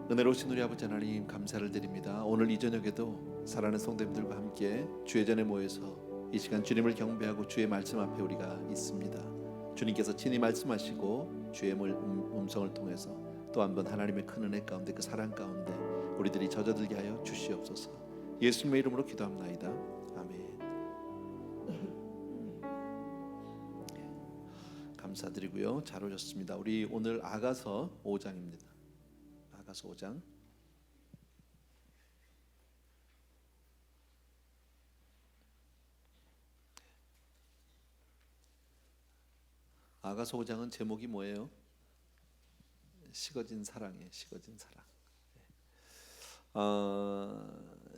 은혜로우신 우리 아버지 하나님 감사를 드립니다. 오늘 이 저녁에도 사랑하는 성도님들과 함께 주의 전에 모여서 이 시간 주님을 경배하고 주의 말씀 앞에 우리가 있습니다. 주님께서 친히 말씀하시고 주의 음성을 통해서 또 한 번 하나님의 큰 은혜 가운데 그 사랑 가운데 우리들이 젖어들게 하여 주시옵소서. 예수님의 이름으로 기도합나이다. 아멘. 감사드리고요. 잘 오셨습니다. 우리 오늘 아가서 5장입니다. 아가서 5장. 아가서 5장은 제목이 뭐예요? 식어진 사랑이에요. 식어진 사랑.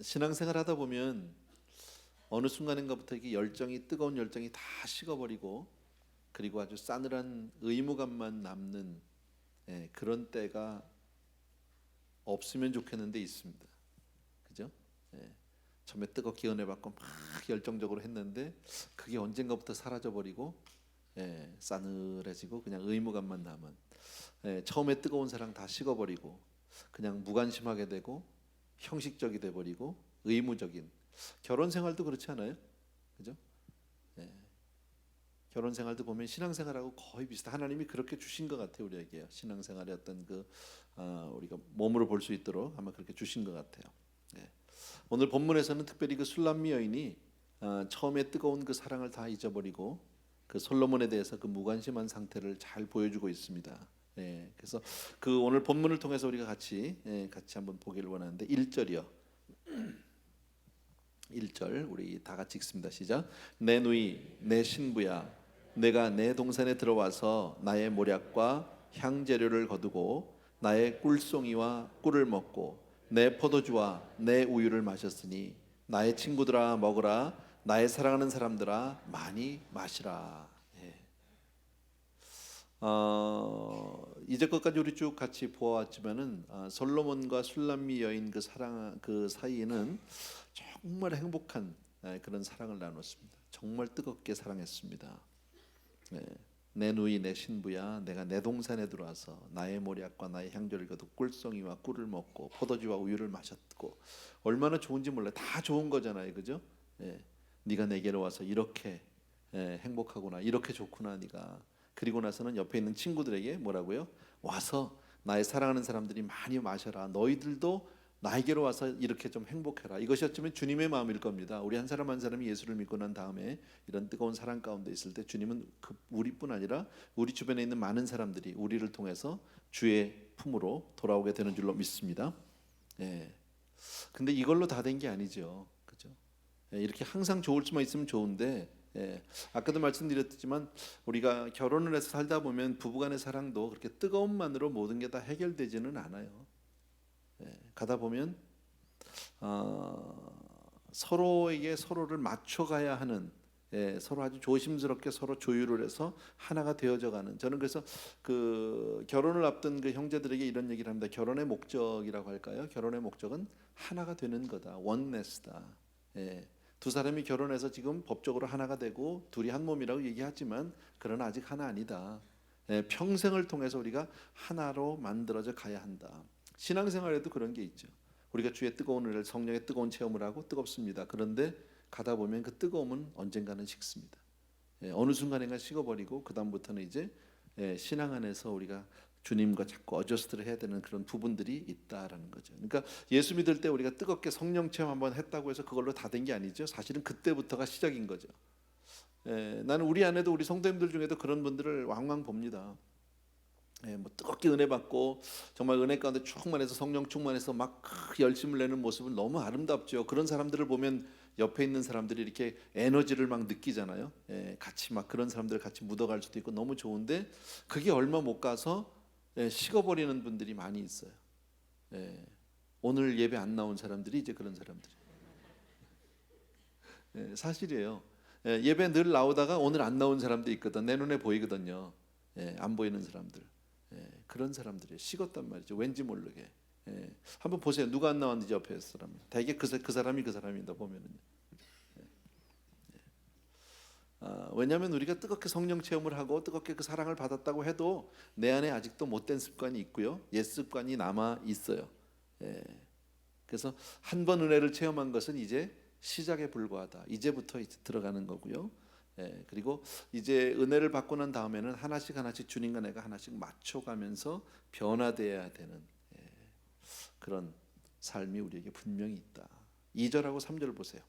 신앙생활 하다 보면 어느 순간인가부터 이게 뜨거운 열정이 다 식어버리고 그리고 아주 싸늘한 의무감만 남는 그런 때가 없으면 좋겠는데 있습니다. 그죠? 처음에 뜨겁게 은혜받고 막 열정적으로 했는데 그게 언젠가부터 사라져버리고 싸늘해지고 그냥 의무감만 남은 처음에 뜨거운 사랑 다 식어버리고 그냥 무관심하게 되고 형식적이 돼버리고 의무적인 결혼 생활도 그렇지 않아요? 그죠? 결혼 생활도 보면 신앙생활하고 거의 비슷해. 하나님이 그렇게 주신 것 같아요. 우리에게 신앙생활의 어떤 우리가 몸으로 볼 수 있도록 아마 그렇게 주신 것 같아요. 오늘 본문에서는 특별히 그 술람미 여인이 처음에 뜨거운 그 사랑을 다 잊어버리고 그 솔로몬에 대해서 그 무관심한 상태를 잘 보여주고 있습니다. 그래서 그 오늘 본문을 통해서 우리가 같이 한번 보기를 원하는데 1절이요. 1절 우리 다 같이 읽습니다. 시작. 내 누이 내 신부야 내가 내 동산에 들어와서 나의 모략과 향재료를 거두고 나의 꿀송이와 꿀을 먹고 내 포도주와 내 우유를 마셨으니 나의 친구들아 먹으라 나의 사랑하는 사람들아 많이 마시라. 이제껏까지 우리 쭉 같이 보아왔지만은 솔로몬과 술람미 여인 그 사랑 그 사이에는 정말 행복한 그런 사랑을 나눴습니다. 정말 뜨겁게 사랑했습니다. 내 누이 내 신부야 내가 내 동산에 들어와서 나의 모략과 나의 향조를 거두고 꿀송이와 꿀을 먹고 포도주와 우유를 마셨고 얼마나 좋은지 몰라요. 다 좋은 거잖아요. 그죠? 네가 내게로 와서 이렇게 행복하구나 이렇게 좋구나 네가. 그리고 나서는 옆에 있는 친구들에게 뭐라고요? 와서 나의 사랑하는 사람들이 많이 마셔라. 너희들도 나에게로 와서 이렇게 좀 행복해라. 이것이 어쩌면 주님의 마음일 겁니다. 우리 한 사람 한 사람이 예수를 믿고 난 다음에 이런 뜨거운 사랑 가운데 있을 때 주님은 우리뿐 아니라 우리 주변에 있는 많은 사람들이 우리를 통해서 주의 품으로 돌아오게 되는 줄로 믿습니다. 근데 이걸로 다 된 게 아니죠. 그죠? 이렇게 항상 좋을 수만 있으면 좋은데 아까도 말씀드렸지만 우리가 결혼을 해서 살다 보면 부부간의 사랑도 그렇게 뜨거움만으로 모든 게 다 해결되지는 않아요. 가다 보면 서로에게 서로를 맞춰가야 하는 서로 아주 조심스럽게 서로 조율을 해서 하나가 되어져가는. 저는 그래서 그 결혼을 앞둔 그 형제들에게 이런 얘기를 합니다. 결혼의 목적이라고 할까요? 결혼의 목적은 하나가 되는 거다. 원네스다. 두 사람이 결혼해서 지금 법적으로 하나가 되고 둘이 한 몸이라고 얘기하지만 그러나 아직 하나 아니다. 평생을 통해서 우리가 하나로 만들어져 가야 한다. 신앙생활에도 그런 게 있죠. 우리가 주의 뜨거운 은혜를 성령의 뜨거운 체험을 하고 뜨겁습니다. 그런데 가다 보면 그 뜨거움은 언젠가는 식습니다. 어느 순간인가 식어버리고 그 다음부터는 이제 신앙 안에서 우리가 주님과 자꾸 어저스트를 해야 되는 그런 부분들이 있다라는 거죠. 그러니까 예수 믿을 때 우리가 뜨겁게 성령 체험 한번 했다고 해서 그걸로 다 된 게 아니죠. 사실은 그때부터가 시작인 거죠. 나는 우리 안에도 우리 성도님들 중에도 그런 분들을 왕왕 봅니다. 뭐 뜨겁게 은혜 받고 정말 은혜 가운데 충만해서 성령 충만해서 막 열심을 내는 모습은 너무 아름답죠. 그런 사람들을 보면 옆에 있는 사람들이 이렇게 에너지를 막 느끼잖아요. 같이 막 그런 사람들 같이 묻어갈 수도 있고 너무 좋은데 그게 얼마 못 가서 식어버리는 분들이 많이 있어요. 오늘 예배 안 나온 사람들이 이제 그런 사람들이 사실이에요. 예배 늘 나오다가 오늘 안 나온 사람도 있거든. 내 눈에 보이거든요. 안 보이는 사람들. 그런 사람들이 식었단 말이죠. 왠지 모르게. 한번 보세요. 누가 안 나왔는지 옆에 사람. 대개 그 사람이 그 사람이다 보면은요. 왜냐하면 우리가 뜨겁게 성령 체험을 하고 뜨겁게 그 사랑을 받았다고 해도 내 안에 아직도 못된 습관이 있고요. 옛 습관이 남아 있어요. 예. 그래서 한 번 은혜를 체험한 것은 이제 시작에 불과하다. 이제부터 이제 들어가는 거고요. 예. 그리고 이제 은혜를 받고 난 다음에는 하나씩 하나씩 주님과 내가 하나씩 맞춰가면서 변화돼야 되는 그런 삶이 우리에게 분명히 있다. 2절하고 3절 보세요.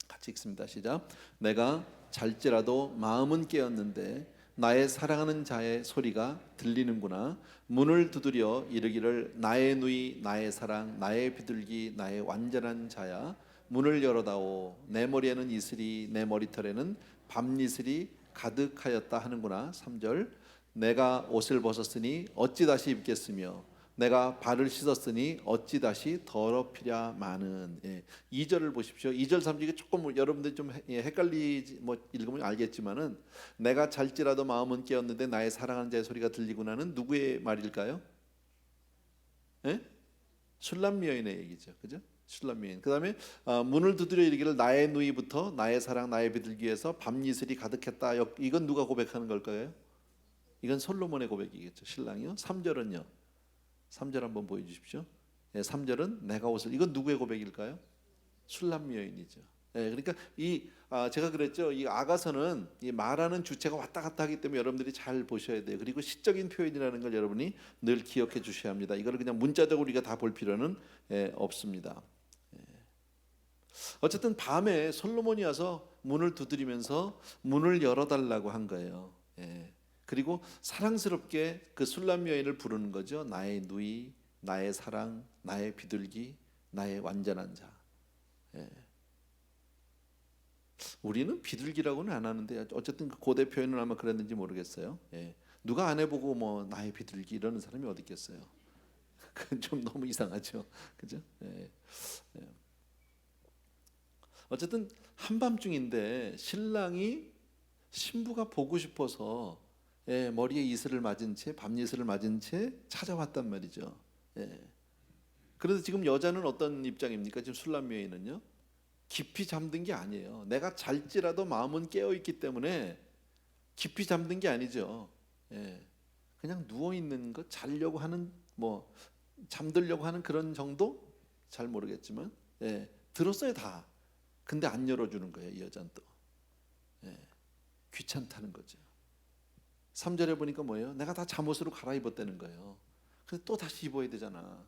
같이 읽습니다. 시작. 내가 잘지라도 마음은 깨었는데 나의 사랑하는 자의 소리가 들리는구나. 문을 두드려 이르기를 나의 누이 나의 사랑 나의 비둘기 나의 완전한 자야 문을 열어다오. 내 머리에는 이슬이 내 머리털에는 밤이슬이 가득하였다 하는구나. 3절. 내가 옷을 벗었으니 어찌 다시 입겠으며 내가 발을 씻었으니 어찌 다시 더럽히랴 마는. 2절을 보십시오. 2절 3절 이게 조금 여러분들 좀 헷갈리지 뭐 읽으면 알겠지만은 내가 잘지라도 마음은 깨었는데 나의 사랑하는 자의 소리가 들리구나는 누구의 말일까요? 예? 술람 여인의 얘기죠. 그죠? 술람 여인. 그다음에 문을 두드려 이르기를 나의 누이부터 나의 사랑 나의 비둘기에서 밤이슬이 가득했다. 이건 누가 고백하는 걸까요? 이건 솔로몬의 고백이겠죠. 신랑이요. 3절은요. 3절 한번 보여주십시오. 3절은 내가 옷을 이건 누구의 고백일까요? 술람 여인이죠. 그러니까 제가 그랬죠. 이 아가서는 이 말하는 주체가 왔다 갔다 하기 때문에 여러분들이 잘 보셔야 돼요. 그리고 시적인 표현이라는 걸 여러분이 늘 기억해 주셔야 합니다. 이거를 그냥 문자적으로 우리가 다 볼 필요는 없습니다. 어쨌든 밤에 솔로몬이 와서 문을 두드리면서 문을 열어달라고 한 거예요. 그리고 사랑스럽게 그 술람 여인을 부르는 거죠. 나의 누이, 나의 사랑, 나의 비둘기, 나의 완전한 자. 우리는 비둘기라고는 안 하는데 어쨌든 그 고대 표현은 아마 그랬는지 모르겠어요. 누가 안 해보고 뭐 나의 비둘기 이러는 사람이 어디 있겠어요. 그건 좀 너무 이상하죠. 그죠? 어쨌든 한밤중인데 신랑이 신부가 보고 싶어서 머리에 이슬을 맞은 채 밤이슬을 맞은 채 찾아왔단 말이죠. 그래서 지금 여자는 어떤 입장입니까? 지금 술람 여인은요. 깊이 잠든 게 아니에요. 내가 잘지라도 마음은 깨어 있기 때문에 깊이 잠든 게 아니죠. 그냥 누워 있는 것, 자려고 하는 뭐 잠들려고 하는 그런 정도? 잘 모르겠지만 들었어요 다. 근데 안 열어주는 거예요. 이 여자는 또 귀찮다는 거죠. 3절에 보니까 뭐예요? 내가 다 잠옷으로 갈아입었다는 거예요. 근데 또 다시 입어야 되잖아.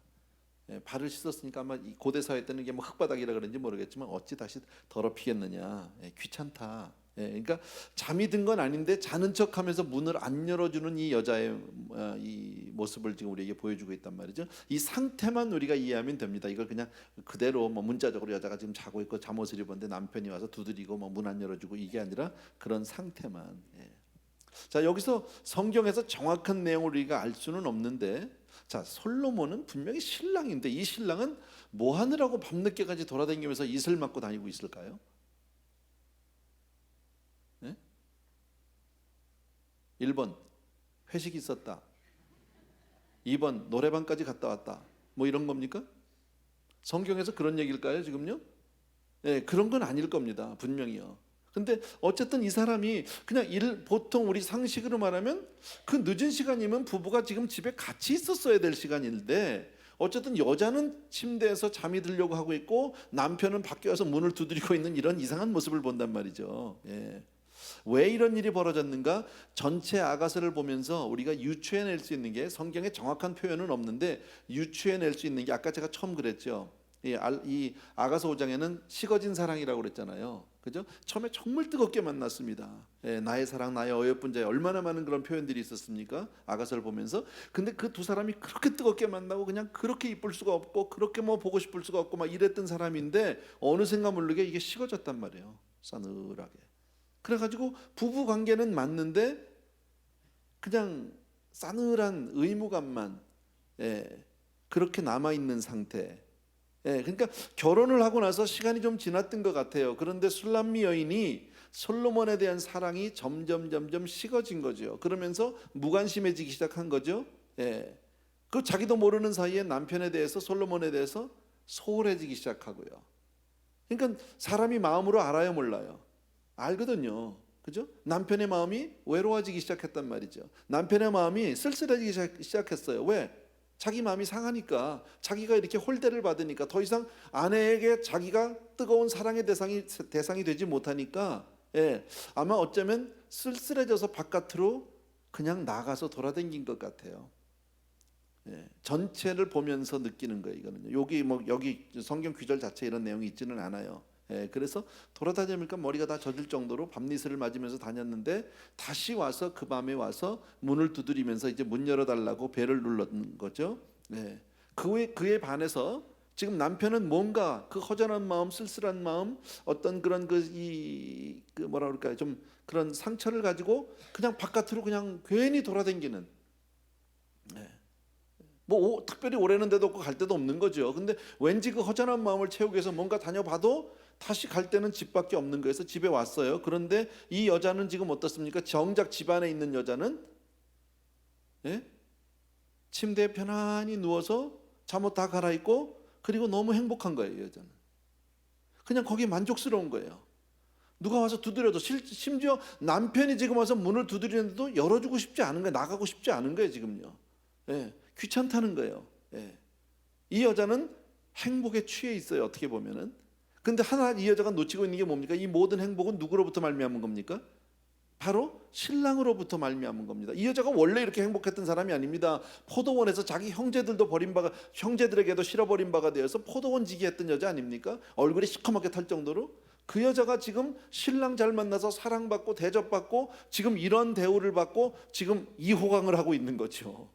발을 씻었으니까 아마 이 고대 사회 때는 이게 뭐 흙바닥이라 그런지 모르겠지만 어찌 다시 더럽히겠느냐. 귀찮다. 그러니까 잠이 든 건 아닌데 자는 척하면서 문을 안 열어주는 이 여자의 이 모습을 지금 우리에게 보여주고 있단 말이죠. 이 상태만 우리가 이해하면 됩니다. 이걸 그냥 그대로 뭐 문자적으로 여자가 지금 자고 있고 잠옷을 입었는데 남편이 와서 두드리고 뭐 문 안 열어주고 이게 아니라 그런 상태만. 자, 여기서 성경에서 정확한 내용을 우리가 알 수는 없는데, 자, 솔로몬은 분명히 신랑인데 이 신랑은 뭐 하느라고 밤늦게까지 돌아다니면서 이슬 맞고 다니고 있을까요? 1번 회식이 있었다. 2번 노래방까지 갔다 왔다. 뭐 이런 겁니까? 성경에서 그런 얘기일까요 지금요? 그런 건 아닐 겁니다. 분명히요. 근데 어쨌든 이 사람이 그냥 보통 우리 상식으로 말하면 그 늦은 시간이면 부부가 지금 집에 같이 있었어야 될 시간인데 어쨌든 여자는 침대에서 잠이 들려고 하고 있고 남편은 밖에 와서 문을 두드리고 있는 이런 이상한 모습을 본단 말이죠. 왜 이런 일이 벌어졌는가? 전체 아가서를 보면서 우리가 유추해낼 수 있는 게 성경에 정확한 표현은 없는데 유추해낼 수 있는 게 아까 제가 처음 그랬죠. 이 아가서 5장에는 식어진 사랑이라고 그랬잖아요. 그죠? 처음에 정말 뜨겁게 만났습니다. 나의 사랑, 나의 어여쁜 자에 얼마나 많은 그런 표현들이 있었습니까? 아가서를 보면서. 근데 그 두 사람이 그렇게 뜨겁게 만나고 그냥 그렇게 이쁠 수가 없고 그렇게 뭐 보고 싶을 수가 없고 막 이랬던 사람인데 어느샌가 모르게 이게 식어졌단 말이에요. 싸늘하게. 그래가지고 부부 관계는 맞는데 그냥 싸늘한 의무감만 그렇게 남아 있는 상태. 그러니까 결혼을 하고 나서 시간이 좀 지났던 것 같아요. 그런데 술람미 여인이 솔로몬에 대한 사랑이 점점 식어진 거죠. 그러면서 무관심해지기 시작한 거죠. 그 자기도 모르는 사이에 남편에 대해서 솔로몬에 대해서 소홀해지기 시작하고요. 그러니까 사람이 마음으로 알아요, 몰라요? 알거든요. 그죠? 남편의 마음이 외로워지기 시작했단 말이죠. 남편의 마음이 쓸쓸해지기 시작했어요. 왜? 자기 마음이 상하니까, 자기가 이렇게 홀대를 받으니까 더 이상 아내에게 자기가 뜨거운 사랑의 대상이 되지 못하니까, 아마 어쩌면 쓸쓸해져서 바깥으로 그냥 나가서 돌아다닌 것 같아요. 전체를 보면서 느끼는 거예요. 이거는요. 여기 성경 귀절 자체에 이런 내용이 있지는 않아요. 그래서 돌아다니니까 머리가 다 젖을 정도로 밤니스를 맞으면서 다녔는데, 다시 와서 그 밤에 와서 문을 두드리면서 이제 문 열어달라고 벨을 눌렀는 거죠. 그에 반해서 지금 남편은 뭔가 그 허전한 마음, 쓸쓸한 마음, 어떤 그런 뭐라 그럴까요? 좀 그런 상처를 가지고 그냥 바깥으로 그냥 괜히 돌아다니는. 특별히 오래는 데도 없고 갈 데도 없는 거죠. 근데 왠지 그 허전한 마음을 채우기 위해서 뭔가 다녀봐도 다시 갈 때는 집밖에 없는 거예요. 그래서 집에 왔어요. 그런데 이 여자는 지금 어떻습니까? 정작 집안에 있는 여자는 침대에 편안히 누워서 잠옷 다 갈아입고, 그리고 너무 행복한 거예요. 여자는 그냥 거기에 만족스러운 거예요. 누가 와서 두드려도, 심지어 남편이 지금 와서 문을 두드리는데도 열어주고 싶지 않은 거예요. 나가고 싶지 않은 거예요. 지금요. 귀찮다는 거예요. 이 여자는 행복에 취해 있어요. 어떻게 보면은. 근데 하나 이 여자가 놓치고 있는 게 뭡니까? 이 모든 행복은 누구로부터 말미암은 겁니까? 바로 신랑으로부터 말미암은 겁니다. 이 여자가 원래 이렇게 행복했던 사람이 아닙니다. 포도원에서 자기 형제들에게도 실어버린 바가 되어서 포도원지기 했던 여자 아닙니까? 얼굴이 시커멓게 탈 정도로. 그 여자가 지금 신랑 잘 만나서 사랑받고 대접받고 지금 이런 대우를 받고 지금 이호강을 하고 있는 거죠.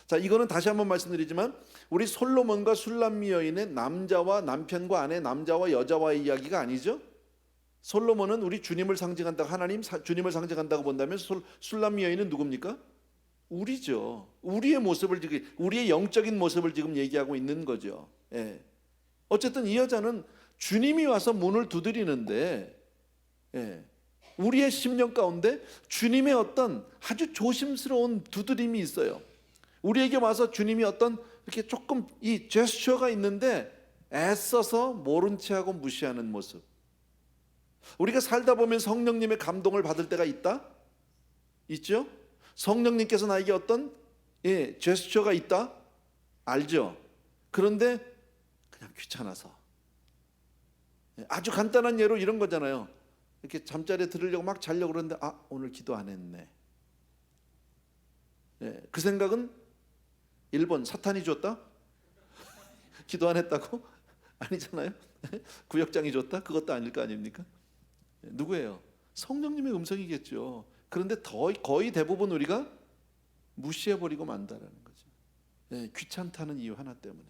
자, 이거는 다시 한번 말씀드리지만, 우리 솔로몬과 술람미 여인의 남자와 남편과 아내, 남자와 여자와의 이야기가 아니죠. 솔로몬은 우리 주님을 상징한다고, 하나님 주님을 상징한다고 본다면 술람미 여인은 누굽니까? 우리죠. 우리의 영적인 모습을 지금 얘기하고 있는 거죠. 어쨌든 이 여자는 주님이 와서 문을 두드리는데, 우리의 심령 가운데 주님의 어떤 아주 조심스러운 두드림이 있어요. 우리에게 와서 주님이 어떤 이렇게 조금 이 제스처가 있는데 애써서 모른 체하고 무시하는 모습. 우리가 살다 보면 성령님의 감동을 받을 때가 있죠? 성령님께서 나에게 어떤 제스처가 있다? 알죠? 그런데 그냥 귀찮아서. 아주 간단한 예로 이런 거잖아요. 이렇게 잠자리에 들으려고 막 자려고 그러는데, 오늘 기도 안 했네. 그 생각은 1번 사탄이 줬다? 기도 안 했다고? 아니잖아요. 구역장이 줬다? 그것도 아닐 거 아닙니까? 누구예요? 성령님의 음성이겠죠. 그런데 거의 대부분 우리가 무시해버리고 만다라는 거죠. 귀찮다는 이유 하나 때문에.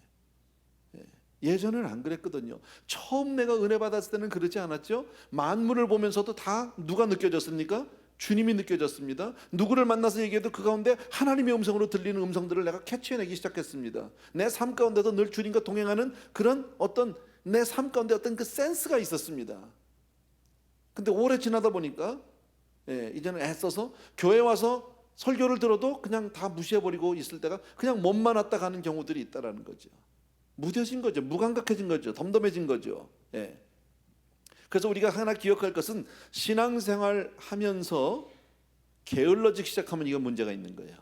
예전에는 안 그랬거든요. 처음 내가 은혜 받았을 때는 그러지 않았죠. 만물을 보면서도 다 누가 느껴졌습니까? 주님이 느껴졌습니다. 누구를 만나서 얘기해도 그 가운데 하나님의 음성으로 들리는 음성들을 내가 캐치해내기 시작했습니다. 내 삶 가운데도 늘 주님과 동행하는 그런 어떤 내 삶 가운데 어떤 그 센스가 있었습니다. 근데 오래 지나다 보니까 이제는 애써서 교회 와서 설교를 들어도 그냥 다 무시해버리고 있을 때가 그냥 몸만 왔다 가는 경우들이 있다라는 거죠. 무뎌진 거죠. 무감각해진 거죠. 덤덤해진 거죠. 그래서 우리가 하나 기억할 것은, 신앙생활 하면서 게을러지기 시작하면 이건 문제가 있는 거예요.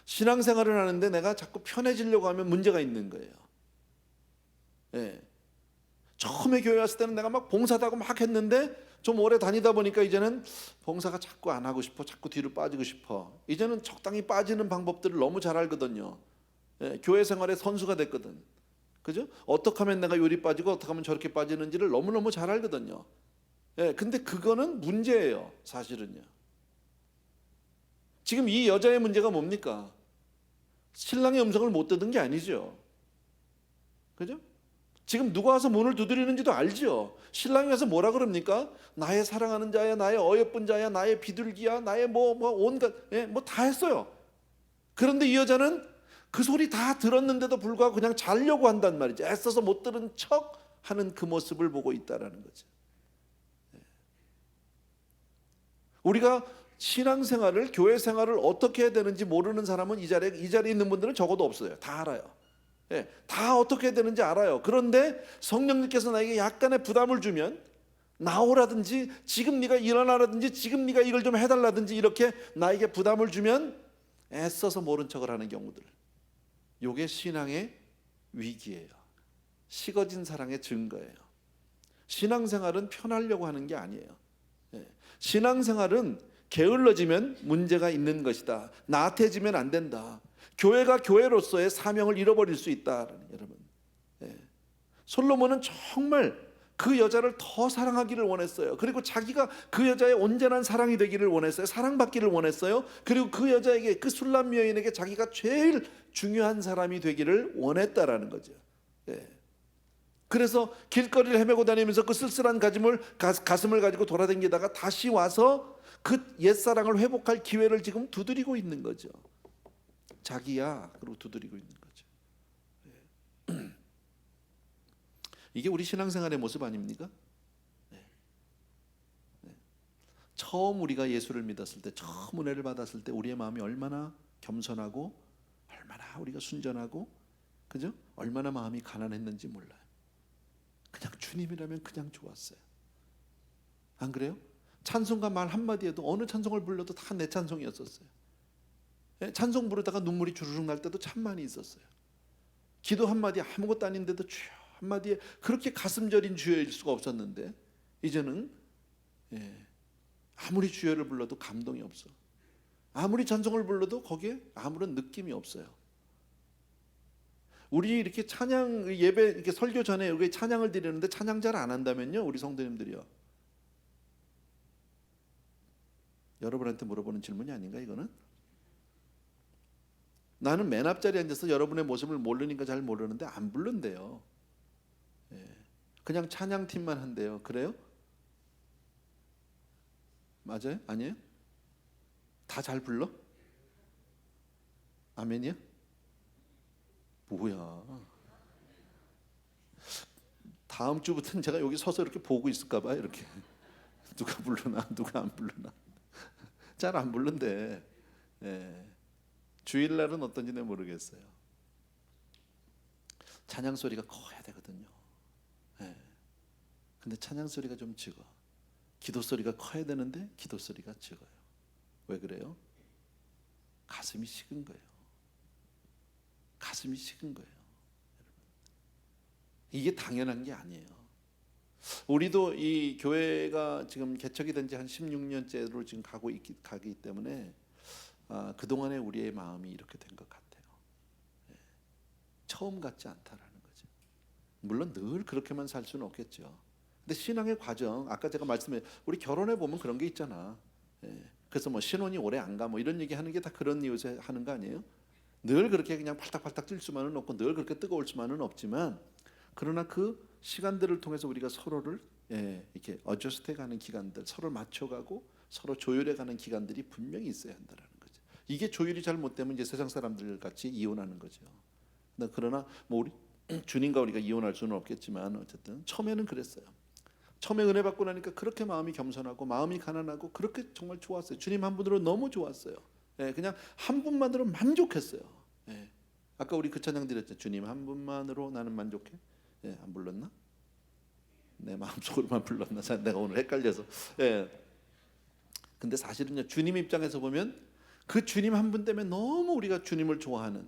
신앙생활을 하는데 내가 자꾸 편해지려고 하면 문제가 있는 거예요. 처음에 교회 왔을 때는 내가 막 봉사도 하고 막 했는데, 좀 오래 다니다 보니까 이제는 봉사가 자꾸 안 하고 싶어, 자꾸 뒤로 빠지고 싶어. 이제는 적당히 빠지는 방법들을 너무 잘 알거든요. 교회 생활의 선수가 됐거든. 그죠? 어떻게 하면 내가 요리 빠지고 어떻게 하면 저렇게 빠지는지를 너무너무 잘 알거든요. 근데 그거는 문제예요. 사실은요. 지금 이 여자의 문제가 뭡니까? 신랑의 음성을 못 듣는 게 아니죠. 그죠? 지금 누가 와서 문을 두드리는지도 알죠. 신랑이 와서 뭐라 그럽니까? 나의 사랑하는 자야, 나의 어여쁜 자야, 나의 비둘기야, 나의 온갖 뭐 다 했어요. 그런데 이 여자는 그 소리 다 들었는데도 불구하고 그냥 자려고 한단 말이죠. 애써서 못 들은 척 하는 그 모습을 보고 있다라는 거죠. 우리가 신앙생활을, 교회 생활을 어떻게 해야 되는지 모르는 사람은 이 자리에 있는 분들은 적어도 없어요. 다 알아요. 다 어떻게 해야 되는지 알아요. 그런데 성령님께서 나에게 약간의 부담을 주면, 나오라든지 지금 네가 일어나라든지 지금 네가 이걸 좀 해달라든지 이렇게 나에게 부담을 주면 애써서 모른 척을 하는 경우들, 요게 신앙의 위기예요. 식어진 사랑의 증거예요. 신앙생활은 편하려고 하는 게 아니에요. 신앙생활은 게을러지면 문제가 있는 것이다. 나태해지면 안 된다. 교회가 교회로서의 사명을 잃어버릴 수 있다. 여러분, 솔로몬은 정말 그 여자를 더 사랑하기를 원했어요. 그리고 자기가 그 여자의 온전한 사랑이 되기를 원했어요. 사랑받기를 원했어요. 그리고 그 여자에게, 그 술람 여인에게 자기가 제일 중요한 사람이 되기를 원했다라는 거죠. 그래서 길거리를 헤매고 다니면서 그 쓸쓸한 가슴을 가지고 돌아다니다가 다시 와서 그 옛사랑을 회복할 기회를 지금 두드리고 있는 거죠. 자기야, 그리고 두드리고 있는 거죠. 이게 우리 신앙생활의 모습 아닙니까? 처음 우리가 예수를 믿었을 때, 처음 은혜를 받았을 때 우리의 마음이 얼마나 겸손하고 얼마나 우리가 순전하고, 그죠? 얼마나 마음이 가난했는지 몰라요. 그냥 주님이라면 그냥 좋았어요. 안 그래요? 찬송가 말 한마디에도, 어느 찬송을 불러도 다 내 찬송이었었어요. 찬송 부르다가 눈물이 주르륵 날 때도 참 많이 있었어요. 기도 한마디 아무것도 아닌데도 주여 한마디에 그렇게 가슴 저린 주여일 수가 없었는데, 이제는 아무리 주여를 불러도 감동이 없어. 아무리 찬송을 불러도 거기에 아무런 느낌이 없어요. 우리 이렇게 찬양 예배, 이렇게 설교 전에 여기 찬양을 드리는데 찬양 잘 안 한다면요, 우리 성도님들이요, 여러분한테 물어보는 질문이 아닌가 이거는? 나는 맨 앞자리에 앉아서 여러분의 모습을 모르니까 잘 모르는데 안 부른대요. 그냥 찬양팀만 한대요. 그래요? 맞아요? 아니에요? 다 잘 불러? 아멘이요? 뭐야? 다음 주부터는 제가 여기 서서 이렇게 보고 있을까 봐요. 이렇게 누가 부르나 누가 안 부르나. 잘 안 부른대. 주일날은 어떤지는 모르겠어요. 찬양 소리가 커야 되거든요. 근데 찬양 소리가 좀 적어. 기도 소리가 커야 되는데 기도 소리가 적어요. 왜 그래요? 가슴이 식은 거예요. 가슴이 식은 거예요. 이게 당연한 게 아니에요. 우리도 이 교회가 지금 개척이 된 지 한 16년째로 지금 가기 때문에 그동안에 우리의 마음이 이렇게 된 것 같아요. 처음 같지 않다라는 거죠. 물론 늘 그렇게만 살 수는 없겠죠. 근데 신앙의 과정, 아까 제가 말씀해, 우리 결혼해 보면 그런 게 있잖아. 그래서 뭐 신혼이 오래 안 가, 뭐 이런 얘기 하는 게 다 그런 이유에서 하는 거 아니에요? 늘 그렇게 그냥 팔딱팔딱 뛸 수만은 없고 늘 그렇게 뜨거울 수만은 없지만, 그러나 그 시간들을 통해서 우리가 서로를 이렇게 어저스트해가는 기간들, 서로 맞춰가고 서로 조율해가는 기간들이 분명히 있어야 한다는 거죠. 이게 조율이 잘못되면 이제 세상 사람들 같이 이혼하는 거죠. 그러나 뭐 우리 주님과 우리가 이혼할 수는 없겠지만 어쨌든 처음에는 그랬어요. 처음에 은혜 받고 나니까 그렇게 마음이 겸손하고 마음이 가난하고 그렇게 정말 좋았어요. 주님 한 분으로 너무 좋았어요. 그냥 한 분만으로 만족했어요. 아까 우리 그 찬양 드렸죠. 주님 한 분만으로 나는 만족해. 안 불렀나? 내 마음속으로만 불렀나? 내가 오늘 헷갈려서. 근데 사실은요, 주님 입장에서 보면 그 주님 한 분 때문에 너무 우리가 주님을 좋아하는,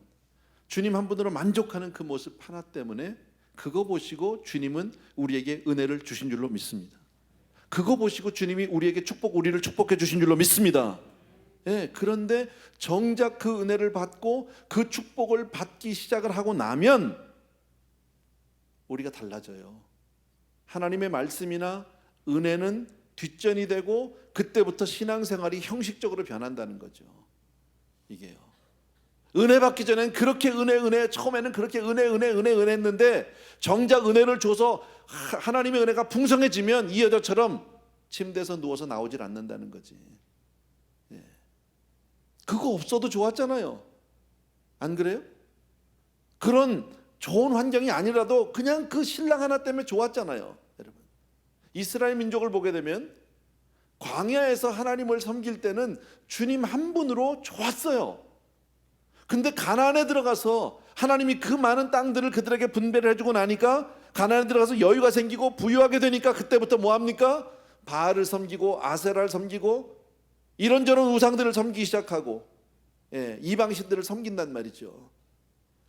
주님 한 분으로 만족하는 그 모습 하나 때문에, 그거 보시고 주님은 우리에게 은혜를 주신 줄로 믿습니다. 그거 보시고 주님이 우리에게 우리를 축복해 주신 줄로 믿습니다. 그런데 정작 그 은혜를 받고 그 축복을 받기 시작을 하고 나면 우리가 달라져요. 하나님의 말씀이나 은혜는 뒷전이 되고 그때부터 신앙생활이 형식적으로 변한다는 거죠. 이게요. 은혜 받기 전엔 그렇게 은혜 처음에는 그렇게 은혜 했는데, 정작 은혜를 줘서 하나님의 은혜가 풍성해지면 이 여자처럼 침대에서 누워서 나오질 않는다는 거지. 그거 없어도 좋았잖아요. 안 그래요? 그런 좋은 환경이 아니라도 그냥 그 신랑 하나 때문에 좋았잖아요. 여러분, 이스라엘 민족을 보게 되면 광야에서 하나님을 섬길 때는 주님 한 분으로 좋았어요. 근데 가나안에 들어가서 하나님이 그 많은 땅들을 그들에게 분배를 해주고 나니까, 가나안에 들어가서 여유가 생기고 부유하게 되니까 그때부터 뭐합니까? 바알을 섬기고 아세라를 섬기고 이런저런 우상들을 섬기기 시작하고, 예, 이방신들을 섬긴단 말이죠.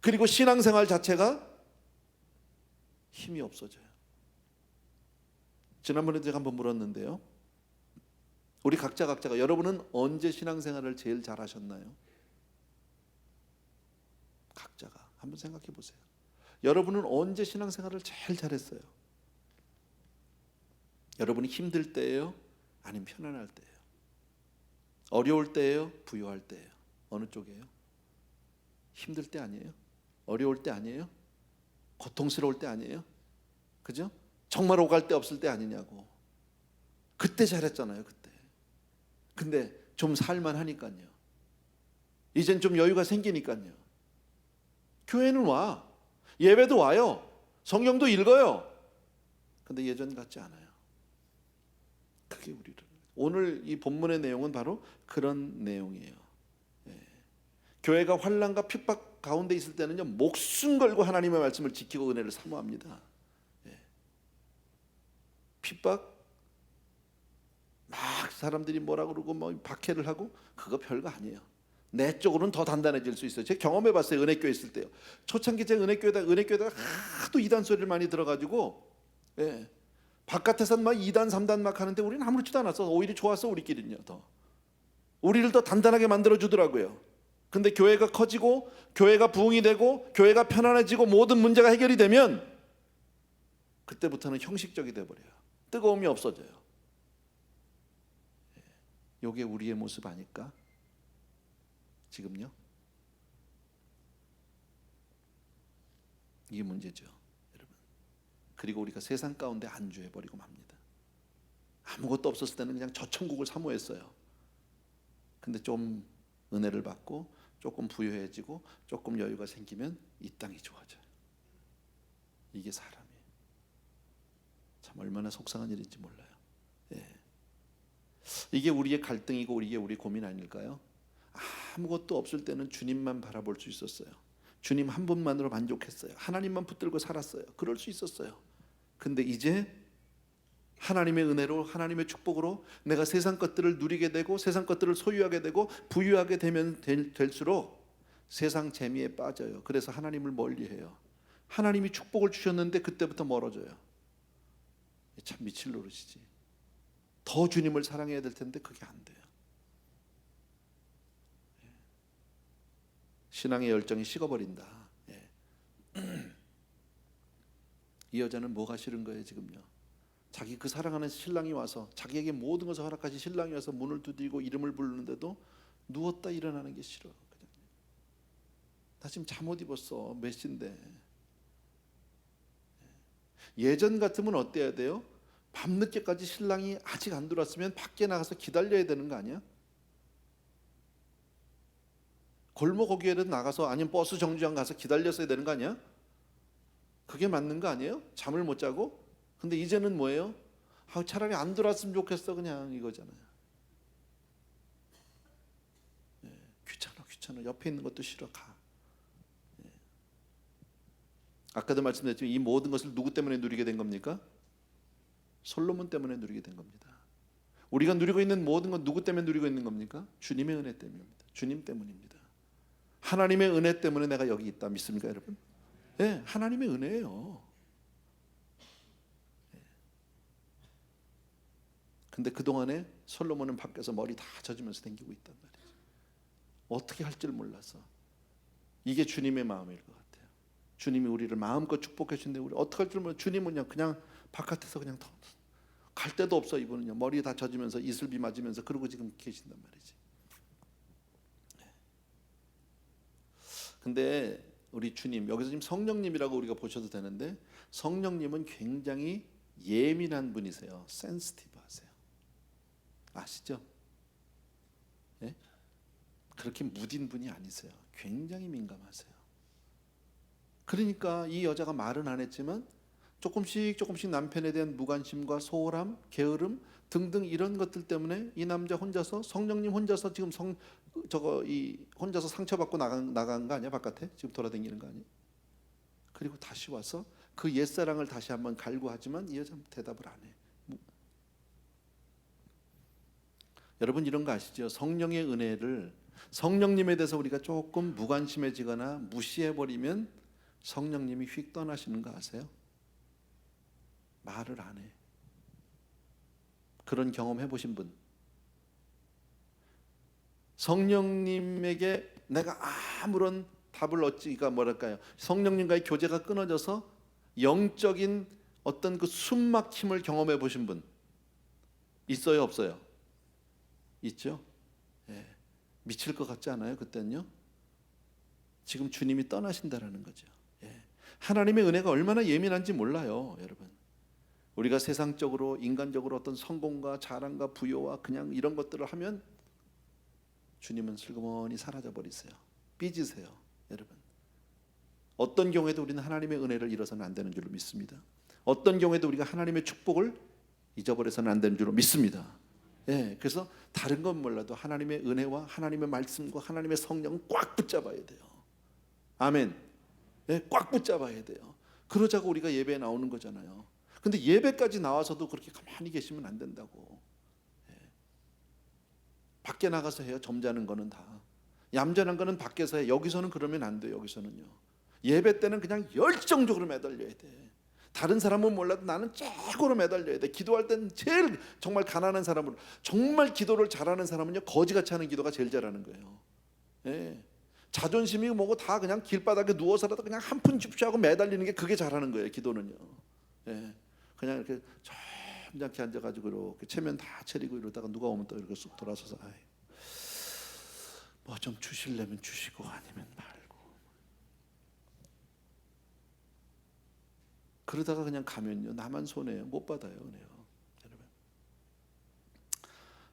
그리고 신앙생활 자체가 힘이 없어져요. 지난번에 제가 한번 물었는데요. 우리 각자가 여러분은 언제 신앙생활을 제일 잘하셨나요? 각자가 한번 생각해 보세요. 여러분은 언제 신앙생활을 제일 잘했어요? 여러분이 힘들 때예요? 아니면 편안할 때예요? 어려울 때예요? 부유할 때예요? 어느 쪽이에요? 힘들 때 아니에요? 어려울 때 아니에요? 고통스러울 때 아니에요? 그죠? 정말 오갈 데 없을 때 아니냐고. 그때 잘했잖아요. 그때. 근데 좀 살만하니까요. 이젠 좀 여유가 생기니까요. 교회는 와. 예배도 와요. 성경도 읽어요. 근데 예전 같지 않아요. 그게 우리를. 오늘 이 본문의 내용은 바로 그런 내용이에요. 예. 교회가 환난과 핍박 가운데 있을 때는요, 목숨 걸고 하나님의 말씀을 지키고 은혜를 사모합니다. 예. 핍박 막 사람들이 뭐라 그러고 뭐 박해를 하고 그거 별거 아니에요. 내 쪽으로는 더 단단해질 수 있어요. 제가 경험해봤어요. 은혜교회 있을 때요. 초창기 제 은혜교회다가 하도 이단 소리를 많이 들어가지고, 예. 바깥에서는 막 2단 3단 막 하는데 우리는 아무렇지도 않았어. 오히려 좋았어. 우리끼리는요. 더 우리를 더 단단하게 만들어 주더라고요. 근데 교회가 커지고 교회가 부흥이 되고 교회가 편안해지고 모든 문제가 해결이 되면 그때부터는 형식적이 돼버려요. 뜨거움이 없어져요. 이게 우리의 모습 아닐까? 지금요? 이게 문제죠, 여러분. 그리고 우리가 세상 가운데 안주해버리고 맙니다. 아무것도 없었을 때는 그냥 저 천국을 사모했어요. 근데 좀 은혜를 받고 조금 부유해지고 조금 여유가 생기면 이 땅이 좋아져요. 이게 사람이에요. 참 얼마나 속상한 일인지 몰라요. 예. 이게 우리의 갈등이고 이게 우리 고민 아닐까요? 아무것도 없을 때는 주님만 바라볼 수 있었어요. 주님 한 분만으로 만족했어요. 하나님만 붙들고 살았어요. 그럴 수 있었어요. 근데 이제 하나님의 은혜로 하나님의 축복으로 내가 세상 것들을 누리게 되고 세상 것들을 소유하게 되고 부유하게 되면 될수록 세상 재미에 빠져요. 그래서 하나님을 멀리해요. 하나님이 축복을 주셨는데 그때부터 멀어져요. 참 미칠 노릇이지. 더 주님을 사랑해야 될 텐데 그게 안 돼요. 신앙의 열정이 식어버린다. 이 여자는 뭐가 싫은 거예요 지금요? 자기 그 사랑하는 신랑이 와서 자기에게 모든 것을 허락하신 신랑이 와서 문을 두드리고 이름을 부르는데도 누웠다 일어나는 게 싫어. 그냥. 나 지금 잠옷 입었어. 몇 시인데. 예전 같으면 어때야 돼요? 밤늦게까지 신랑이 아직 안 들어왔으면 밖에 나가서 기다려야 되는 거 아니야? 골목 거기에도 나가서 아니면 버스 정류장 가서 기다렸어야 되는 거 아니야? 그게 맞는 거 아니에요? 잠을 못 자고? 근데 이제는 뭐예요? 차라리 안 들어왔으면 좋겠어 그냥 이거잖아요. 귀찮아. 옆에 있는 것도 싫어. 가. 아까도 말씀드렸지만 이 모든 것을 누구 때문에 누리게 된 겁니까? 솔로몬 때문에 누리게 된 겁니다. 우리가 누리고 있는 모든 건 누구 때문에 누리고 있는 겁니까? 주님의 은혜 때문입니다. 주님 때문입니다. 하나님의 은혜 때문에 내가 여기 있다 믿습니까 여러분? 네, 하나님의 은혜예요. 근데 그동안에 솔로몬은 밖에서 머리 다 젖으면서 댕기고 있단 말이죠. 어떻게 할 줄 몰라서. 이게 주님의 마음일 것 같아요. 주님이 우리를 마음껏 축복해 주는데 우리 어떻게 할 줄 몰라. 주님은요 그냥 바깥에서 그냥 갈 데도 없어. 이분은요 머리 다 젖으면서 이슬비 맞으면서 그러고 지금 계신단 말이지. 근데 우리 주님 여기서 지금 성령님이라고 우리가 보셔도 되는데 성령님은 굉장히 예민한 분이세요. 센시티브하세요. 아시죠? 예? 그렇게 무딘 분이 아니세요. 굉장히 민감하세요. 그러니까 이 여자가 말은 안 했지만 조금씩 남편에 대한 무관심과 소홀함, 게으름 등등 이런 것들 때문에 이 남자 혼자서 성령님 혼자서 지금 혼자서 상처받고 나간 거 아니야? 바깥에 지금 돌아다니는 거 아니야? 그리고 다시 와서 그 옛사랑을 다시 한번 갈구하지만 이 여자는 대답을 안 해. 여러분 이런 거 아시죠? 성령의 은혜를 성령님에 대해서 우리가 조금 무관심해지거나 무시해버리면 성령님이 휙 떠나시는 거 아세요? 말을 안 해. 그런 경험 해보신 분? 성령님에게 내가 아무런 답을 얻지가 뭐랄까요? 성령님과의 교제가 끊어져서 영적인 어떤 그 숨막힘을 경험해 보신 분 있어요, 없어요? 있죠? 예. 미칠 것 같지 않아요? 그때는요? 지금 주님이 떠나신다라는 거죠. 예. 하나님의 은혜가 얼마나 예민한지 몰라요, 여러분. 우리가 세상적으로 인간적으로 어떤 성공과 자랑과 부여와 그냥 이런 것들을 하면 주님은 슬그머니 사라져 버리세요. 삐지세요, 여러분. 어떤 경우에도 우리는 하나님의 은혜를 잃어서는 안 되는 줄로 믿습니다. 어떤 경우에도 우리가 하나님의 축복을 잊어버려서는 안 되는 줄로 믿습니다. 예, 그래서 다른 건 몰라도 하나님의 은혜와 하나님의 말씀과 하나님의 성령은 꽉 붙잡아야 돼요. 아멘. 예, 꽉 붙잡아야 돼요. 그러자고 우리가 예배에 나오는 거잖아요. 근데 예배까지 나와서도 그렇게 가만히 계시면 안 된다고. 예. 밖에 나가서 해요. 점잖은 거는 다. 얌전한 거는 밖에서 해. 여기서는 그러면 안 돼요. 여기서는요. 예배 때는 그냥 열정적으로 매달려야 돼. 다른 사람은 몰라도 나는 최고로 매달려야 돼. 기도할 때는 제일 정말 가난한 사람으로, 정말 기도를 잘하는 사람은요 거지같이 하는 기도가 제일 잘하는 거예요. 예. 자존심이 뭐고 다 그냥 길바닥에 누워서라도 그냥 한 푼 줍쇼하고 매달리는 게 그게 잘하는 거예요. 기도는요. 예. 그냥 이렇게 점잖게 앉아가지고 이렇게 체면 다 차리고 이러다가 누가 오면 또 이렇게 쑥 돌아서서 뭐 좀 주실려면 주시고 아니면 말고, 그러다가 그냥 가면요 나만 손해요. 못 받아요, 은혜요, 여러분.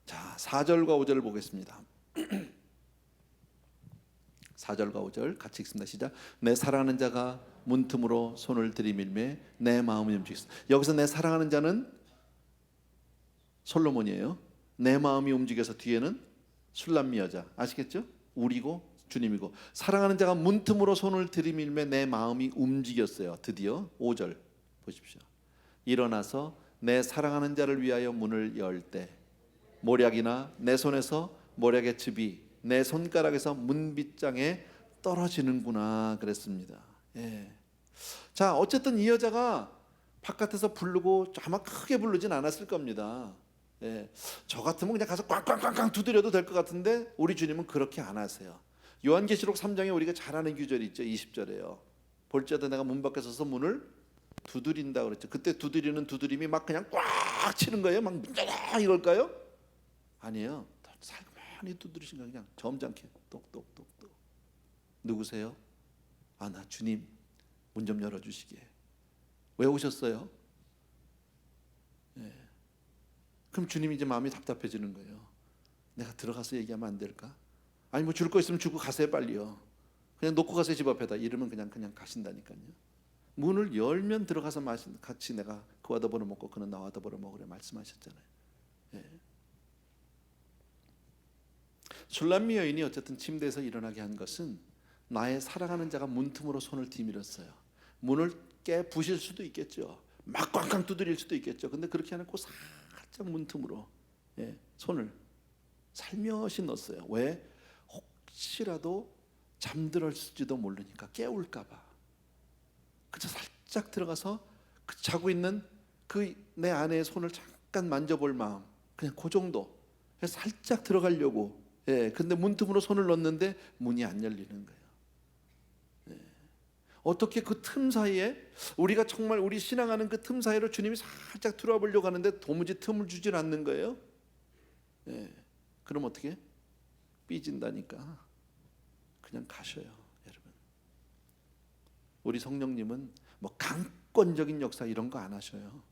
자, 4절과 5절을 보겠습니다. 4절과 5절 같이 읽습니다. 시작. 내 사랑하는 자가 문틈으로 손을 들이밀매 내 마음이 움직였어. 여기서 내 사랑하는 자는 솔로몬이에요. 내 마음이 움직여서 뒤에는 술람미 여자, 아시겠죠? 우리고 주님이고, 사랑하는 자가 문틈으로 손을 들이밀매 내 마음이 움직였어요. 드디어 5절 보십시오. 일어나서 내 사랑하는 자를 위하여 문을 열 때 모략이나 내 손에서 모략의 즙이 내 손가락에서 문빗장에 떨어지는구나 그랬습니다. 예. 자, 어쨌든 이 여자가 바깥에서 부르고 아마 크게 부르진 않았을 겁니다. 예. 저 같으면 그냥 가서 꽝꽝꽝꽝 두드려도 될 것 같은데 우리 주님은 그렇게 안 하세요. 요한계시록 3장에 우리가 잘 아는 규절이 있죠. 20절에요. 볼지어다 내가 문 밖에 서서 문을 두드린다 그랬죠. 그때 두드리는 두드림이 막 그냥 꽉 치는 거예요. 막 문자라 이걸까요? 아니에요. 살만히 두드리신 거 그냥 점잖게 똑똑똑똑. 누구세요? 아, 나 주님 문 좀 열어주시게. 왜 오셨어요? 예. 그럼 주님이 이제 마음이 답답해지는 거예요. 내가 들어가서 얘기하면 안 될까? 아니 뭐 줄 거 있으면 주고 가세요 빨리요. 그냥 놓고 가세요 집 앞에다. 이러면 그냥 가신다니까요. 문을 열면 들어가서 같이 내가 그와 더불어 먹고 그는 나와 더불어 먹으려 말씀하셨잖아요. 예. 술람미 여인이 어쨌든 침대에서 일어나게 한 것은 나의 사랑하는 자가 문틈으로 손을 뒤밀었어요. 문을 깨 부실 수도 있겠죠. 막 꽝꽝 두드릴 수도 있겠죠. 근데 그렇게 해놓고 살짝 문틈으로 손을 살며시 넣었어요. 왜? 혹시라도 잠들었을지도 모르니까 깨울까봐. 그저 살짝 들어가서 그 자고 있는 그 내 아내의 손을 잠깐 만져볼 마음, 그냥 그 정도. 그래서 살짝 들어가려고. 근데 문틈으로 손을 넣었는데 문이 안 열리는 거예요. 어떻게 그 틈 사이에 우리가 정말 우리 신앙하는 그 틈 사이로 주님이 살짝 들어와 보려고 하는데 도무지 틈을 주질 않는 거예요. 그럼 어떻게? 삐진다니까 그냥 가셔요, 여러분. 우리 성령님은 뭐 강권적인 역사 이런 거 안 하셔요.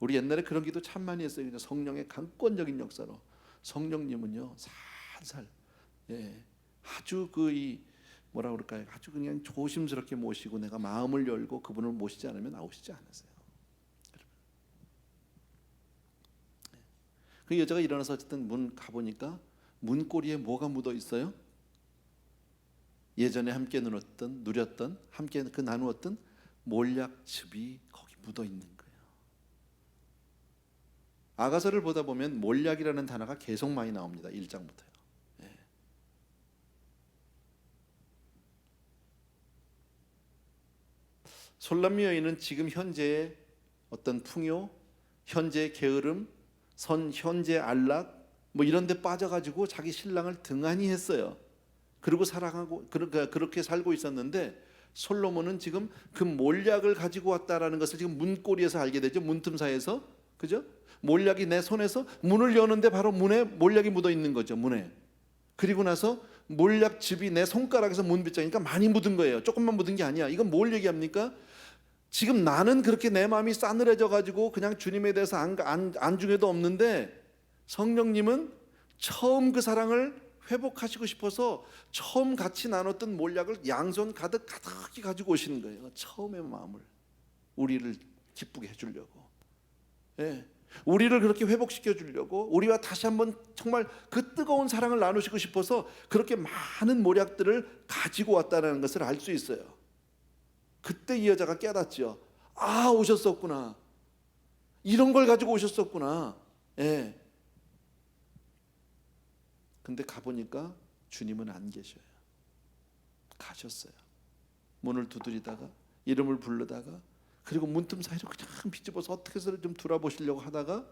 우리 옛날에 그런 기도 참 많이 했어요. 그냥 성령의 강권적인 역사로. 성령님은요 살살, 아주 이 뭐라 그럴까요? 아주 그냥 조심스럽게 모시고 내가 마음을 열고 그분을 모시지 않으면 나오시지 않으세요. 그 여자가 일어나서 어쨌든 문 가보니까 문고리에 뭐가 묻어 있어요? 예전에 함께 누렸던 함께 그 나누었던 몰약즙이 거기 묻어 있는 거예요. 아가서를 보다 보면 몰약이라는 단어가 계속 많이 나옵니다. 1장부터요. 솔람미 여인은 지금 현재의 어떤 풍요, 현재의 게으름, 현재 안락 뭐 이런 데 빠져가지고 자기 신랑을 등한히 했어요. 그리고 살아가고 그렇게 살고 있었는데, 솔로몬은 지금 그 몰약을 가지고 왔다라는 것을 지금 문고리에서 알게 되죠. 문틈 사이에서. 그죠? 몰약이 내 손에서 문을 여는데 바로 문에 몰약이 묻어 있는 거죠. 문에. 그리고 나서 몰약즙이 내 손가락에서 문빗장이니까 많이 묻은 거예요. 조금만 묻은 게 아니야. 이건 뭘 얘기합니까? 지금 나는 그렇게 내 마음이 싸늘해져 가지고 그냥 주님에 대해서 안중에도 없는데, 성령님은 처음 그 사랑을 회복하시고 싶어서 처음 같이 나눴던 몰약을 양손 가득히 가지고 오시는 거예요. 처음의 마음을, 우리를 기쁘게 해주려고, 우리를 그렇게 회복시켜 주려고, 우리와 다시 한번 정말 그 뜨거운 사랑을 나누시고 싶어서 그렇게 많은 몰약들을 가지고 왔다는 것을 알 수 있어요. 그때 이 여자가 깨닫죠. 아, 오셨었구나. 이런 걸 가지고 오셨었구나. 근데 가보니까 주님은 안 계셔요. 가셨어요. 문을 두드리다가, 이름을 부르다가, 그리고 문틈 사이로 그냥 비집어서 어떻게 해서 좀 돌아보시려고 하다가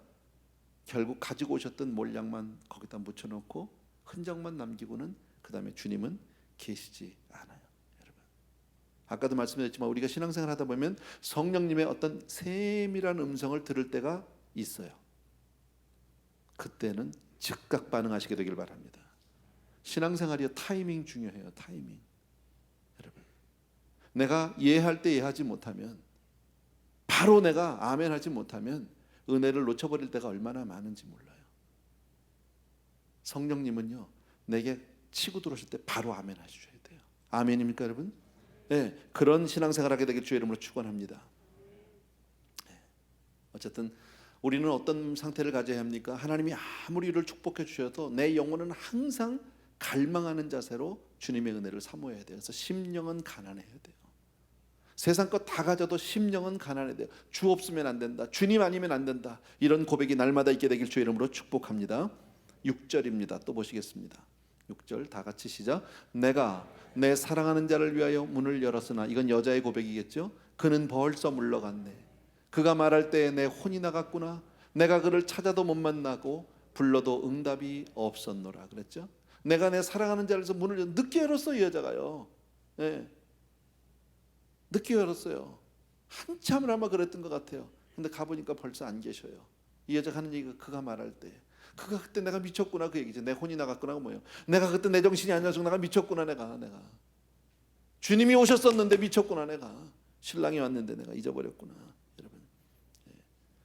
결국 가지고 오셨던 몰약만 거기다 묻혀놓고 흔적만 남기고는 그 다음에 주님은 계시지 않아요. 여러분, 아까도 말씀드렸지만 우리가 신앙생활 하다 보면 성령님의 어떤 세밀한 음성을 들을 때가 있어요. 그때는 즉각 반응하시게 되길 바랍니다. 신앙생활이요, 타이밍 중요해요. 타이밍. 여러분, 내가 예할 때 예하지 못하면, 바로 내가 아멘 하지 못하면 은혜를 놓쳐버릴 때가 얼마나 많은지 몰라요. 성령님은요, 내게 치고 들어오실 때 바로 아멘 하셔야 돼요. 아멘입니까 여러분? 네, 그런 신앙생활 하게 되길 주의 이름으로 축원합니다. 어쨌든 우리는 어떤 상태를 가져야 합니까? 하나님이 아무리 우리를 축복해 주셔도 내 영혼은 항상 갈망하는 자세로 주님의 은혜를 사모해야 돼요. 그래서 심령은 가난해야 돼요. 세상 것 다 가져도 심령은 가난해야 돼요. 주 없으면 안 된다. 주님 아니면 안 된다. 이런 고백이 날마다 있게 되길 주의 이름으로 축복합니다. 6절입니다. 또 보시겠습니다. 6절 다 같이 시작. 내가 내 사랑하는 자를 위하여 문을 열었으나, 이건 여자의 고백이겠죠. 그는 벌써 물러갔네. 그가 말할 때에 내 혼이 나갔구나. 내가 그를 찾아도 못 만나고 불러도 응답이 없었노라 그랬죠. 내가 내 사랑하는 자를 위해서 문을 늦게 열었어. 이 여자가요. 늦게 열었어요. 한참을 아마 그랬던 것 같아요. 근데 가보니까 벌써 안 계셔요. 이 여자가 하는 얘기가 그가 말할 때, 그가 그때 내가 미쳤구나 그 얘기죠. 내 혼이 나갔구나. 뭐예요? 내가 그때 내 정신이 아니어서 내가 미쳤구나. 내가 주님이 오셨었는데 미쳤구나. 내가 신랑이 왔는데 내가 잊어버렸구나. 여러분,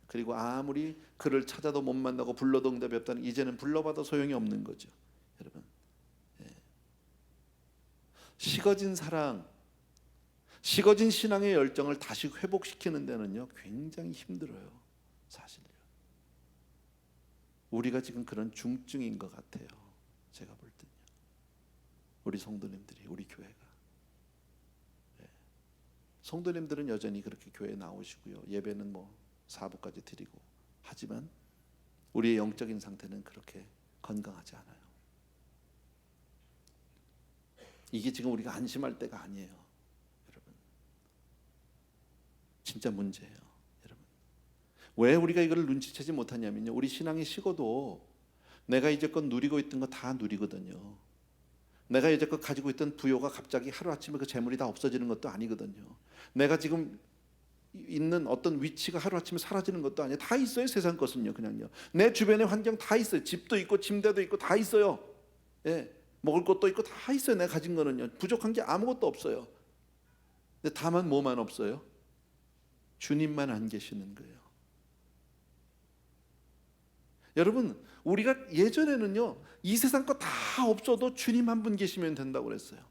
그리고 아무리 그를 찾아도 못 만나고 불러도 응답이 없다는, 이제는 불러봐도 소용이 없는 거죠. 여러분, 식어진 사랑, 식어진 신앙의 열정을 다시 회복시키는 데는요 굉장히 힘들어요. 사실요. 우리가 지금 그런 중증인 것 같아요. 제가 볼 때는요. 우리 성도님들이, 우리 교회가. 성도님들은 여전히 그렇게 교회에 나오시고요. 예배는 뭐 4부까지 드리고 하지만 우리의 영적인 상태는 그렇게 건강하지 않아요. 이게 지금 우리가 안심할 때가 아니에요. 진짜 문제예요. 여러분, 왜 우리가 이걸 눈치채지 못하냐면요, 우리 신앙이 식어도 내가 이제껏 누리고 있던 거 다 누리거든요. 내가 이제껏 가지고 있던 부요가 갑자기 하루아침에 그 재물이 다 없어지는 것도 아니거든요. 내가 지금 있는 어떤 위치가 하루아침에 사라지는 것도 아니에요. 다 있어요. 세상 것은요. 그냥요. 내 주변의 환경 다 있어요. 집도 있고 침대도 있고 다 있어요. 먹을 것도 있고 다 있어요. 내가 가진 거는요. 부족한 게 아무것도 없어요. 근데 다만 뭐만 없어요? 주님만 안 계시는 거예요. 여러분, 우리가 예전에는요 이 세상 거 다 없어도 주님 한 분 계시면 된다고 그랬어요.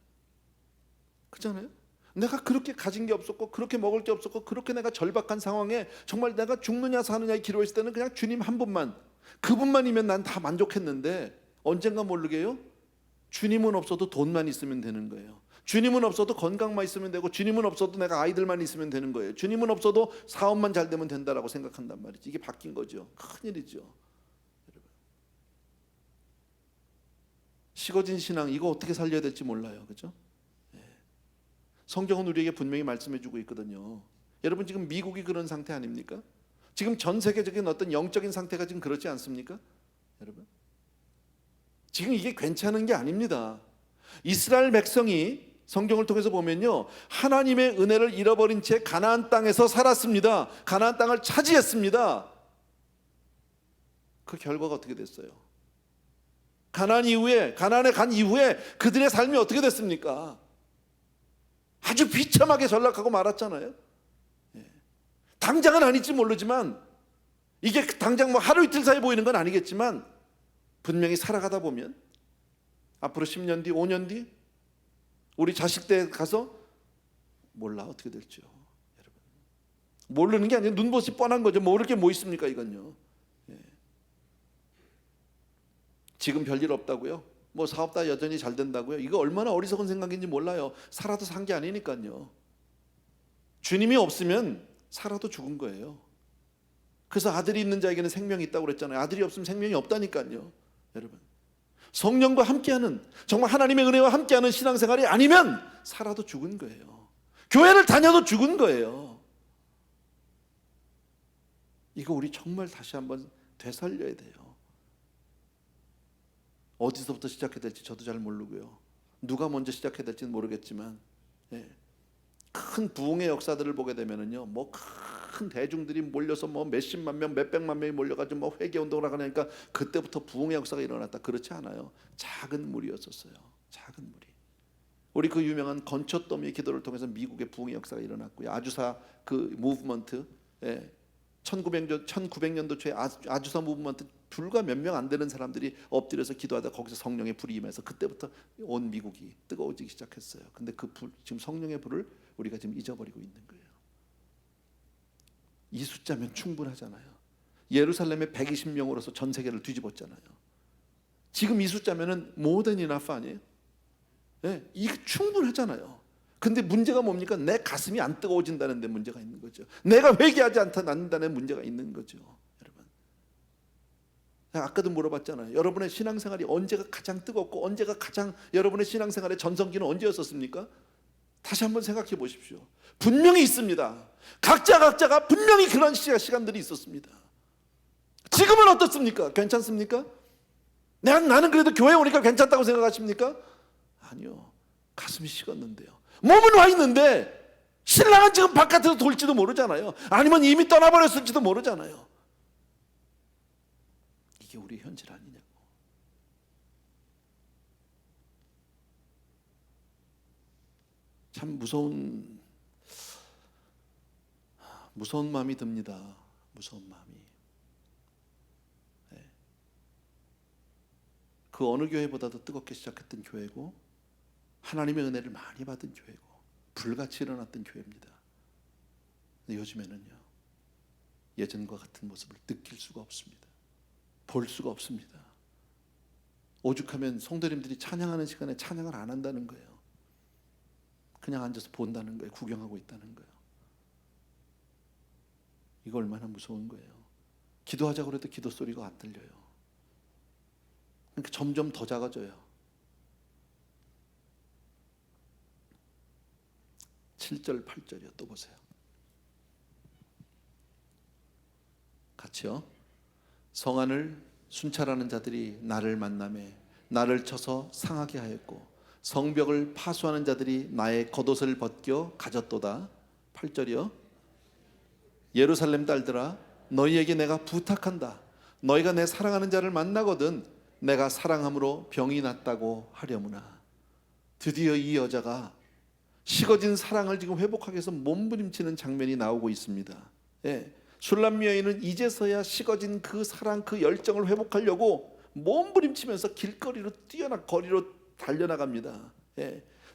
그렇잖아요? 내가 그렇게 가진 게 없었고, 그렇게 먹을 게 없었고, 그렇게 내가 절박한 상황에 정말 내가 죽느냐 사느냐의 기로에 있을 때는 그냥 주님 한 분만, 그분만이면 난 다 만족했는데, 언젠가 모르게요 주님은 없어도 돈만 있으면 되는 거예요. 주님은 없어도 건강만 있으면 되고, 주님은 없어도 내가 아이들만 있으면 되는 거예요. 주님은 없어도 사업만 잘 되면 된다라고 생각한단 말이지. 이게 바뀐 거죠. 큰일이죠. 여러분, 식어진 신앙, 이거 어떻게 살려야 될지 몰라요. 그렇죠? 성경은 우리에게 분명히 말씀해주고 있거든요. 여러분 지금 미국이 그런 상태 아닙니까? 지금 전 세계적인 어떤 영적인 상태가 지금 그렇지 않습니까? 여러분 지금 이게 괜찮은 게 아닙니다. 이스라엘 백성이 성경을 통해서 보면요, 하나님의 은혜를 잃어버린 채 가나안 땅에서 살았습니다. 가나안 땅을 차지했습니다. 그 결과가 어떻게 됐어요? 가나안에 간 이후에 그들의 삶이 어떻게 됐습니까? 아주 비참하게 전락하고 말았잖아요. 당장은 아닐지 모르지만, 이게 당장 뭐 하루 이틀 사이 보이는 건 아니겠지만, 분명히 살아가다 보면 앞으로 10년 뒤, 5년 뒤 우리 자식 때 가서 몰라 어떻게 될지요. 여러분 모르는 게 아니라 눈보시 뻔한 거죠. 모를 게 뭐 있습니까 이건요. 지금 별일 없다고요? 뭐 사업 다 여전히 잘 된다고요? 이거 얼마나 어리석은 생각인지 몰라요. 살아도 산 게 아니니까요. 주님이 없으면 살아도 죽은 거예요. 그래서 아들이 있는 자에게는 생명이 있다고 그랬잖아요. 아들이 없으면 생명이 없다니까요. 여러분 성령과 함께하는, 정말 하나님의 은혜와 함께하는 신앙생활이 아니면 살아도 죽은 거예요. 교회를 다녀도 죽은 거예요. 이거 우리 정말 다시 한번 되살려야 돼요. 어디서부터 시작해야 될지 저도 잘 모르고요. 누가 먼저 시작해야 될지는 모르겠지만, 큰 부흥의 역사들을 보게 되면은요, 뭐 큰 대중들이 몰려서 뭐 몇십만 명, 몇백만 명이 몰려가지고 뭐 회개 운동을 하니까 그때부터 부흥의 역사가 일어났다. 그렇지 않아요. 작은 무리였었어요. 작은 무리. 우리 그 유명한 건초더미의 기도를 통해서 미국의 부흥의 역사가 일어났고요. 아주사 그 무브먼트, 1900년도 초에 아주사 무브먼트 불과 몇 명 안 되는 사람들이 엎드려서 기도하다 거기서 성령의 불이 임해서 그때부터 온 미국이 뜨거워지기 시작했어요. 근데 그 불, 지금 성령의 불을 우리가 지금 잊어버리고 있는 거예요. 이 숫자면 충분하잖아요. 예루살렘에 120명으로서 전 세계를 뒤집었잖아요. 지금 이 숫자면은 more than enough 아니에요? 이게 충분하잖아요. 근데 문제가 뭡니까? 내 가슴이 안 뜨거워진다는 데 문제가 있는 거죠. 내가 회개하지 않는다는 문제가 있는 거죠. 여러분, 아까도 물어봤잖아요. 여러분의 신앙생활이 언제가 가장 뜨겁고 언제가 가장 여러분의 신앙생활의 전성기는 언제였었습니까? 다시 한번 생각해 보십시오. 분명히 있습니다. 각자가 분명히 그런 시간들이 있었습니다. 지금은 어떻습니까? 괜찮습니까? 나는 그래도 교회 오니까 괜찮다고 생각하십니까? 아니요. 가슴이 식었는데요. 몸은 와 있는데 신랑은 지금 바깥에서 돌지도 모르잖아요. 아니면 이미 떠나버렸을지도 모르잖아요. 이게 우리의 현실 아니냐고. 참 무서운 마음이 듭니다. 무서운 마음이. 그 어느 교회보다도 뜨겁게 시작했던 교회고, 하나님의 은혜를 많이 받은 교회고, 불같이 일어났던 교회입니다. 근데 요즘에는요, 예전과 같은 모습을 느낄 수가 없습니다. 볼 수가 없습니다. 오죽하면 성도님들이 찬양하는 시간에 찬양을 안 한다는 거예요. 그냥 앉아서 본다는 거예요. 구경하고 있다는 거예요. 이거 얼마나 무서운 거예요. 기도하자고 해도 기도 소리가 안 들려요. 그러니까 점점 더 작아져요. 7절 8절이요. 또 보세요. 같이요. 성안을 순찰하는 자들이 나를 만나매 나를 쳐서 상하게 하였고, 성벽을 파수하는 자들이 나의 겉옷을 벗겨 가졌도다. 8절이요. 예루살렘 딸들아, 너희에게 내가 부탁한다. 너희가 내 사랑하는 자를 만나거든 내가 사랑함으로 병이 낫다고 하려무나. 드디어 이 여자가 식어진 사랑을 지금 회복하기 위해서 몸부림치는 장면이 나오고 있습니다. 술람 여인은 이제서야 식어진 그 사랑, 그 열정을 회복하려고 몸부림치면서 길거리로 거리로 달려나갑니다.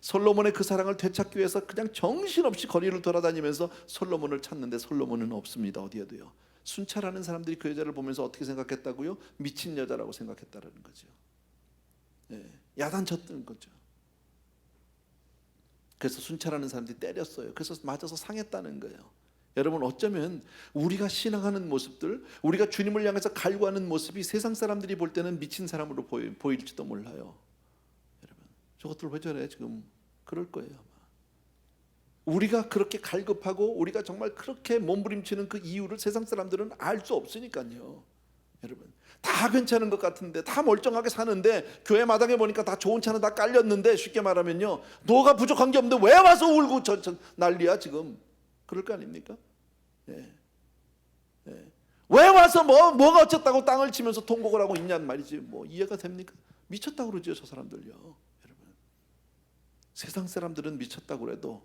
솔로몬의 그 사랑을 되찾기 위해서 그냥 정신없이 거리를 돌아다니면서 솔로몬을 찾는데 솔로몬은 없습니다. 어디에도요. 순찰하는 사람들이 그 여자를 보면서 어떻게 생각했다고요? 미친 여자라고 생각했다는 거죠. 야단쳤던 거죠. 그래서 순찰하는 사람들이 때렸어요. 그래서 맞아서 상했다는 거예요. 여러분, 어쩌면 우리가 신앙하는 모습들, 우리가 주님을 향해서 갈구하는 모습이 세상 사람들이 볼 때는 미친 사람으로 보일지도 몰라요. 여러분, 저것들 왜 저래 지금? 그럴 거예요 아마. 우리가 그렇게 갈급하고 우리가 정말 그렇게 몸부림치는 그 이유를 세상 사람들은 알 수 없으니까요. 여러분, 다 괜찮은 것 같은데, 다 멀쩡하게 사는데, 교회 마당에 보니까 다 좋은 차는 다 깔렸는데, 쉽게 말하면요, 너가 부족한 게 없는데 왜 와서 울고 난리야 지금. 그럴 거 아닙니까? 예. 예. 왜 와서 뭐가 어쨌다고 땅을 치면서 통곡을 하고 있냔 말이지. 뭐 이해가 됩니까? 미쳤다고 그러죠, 저 사람들요. 여러분, 세상 사람들은 미쳤다고 그래도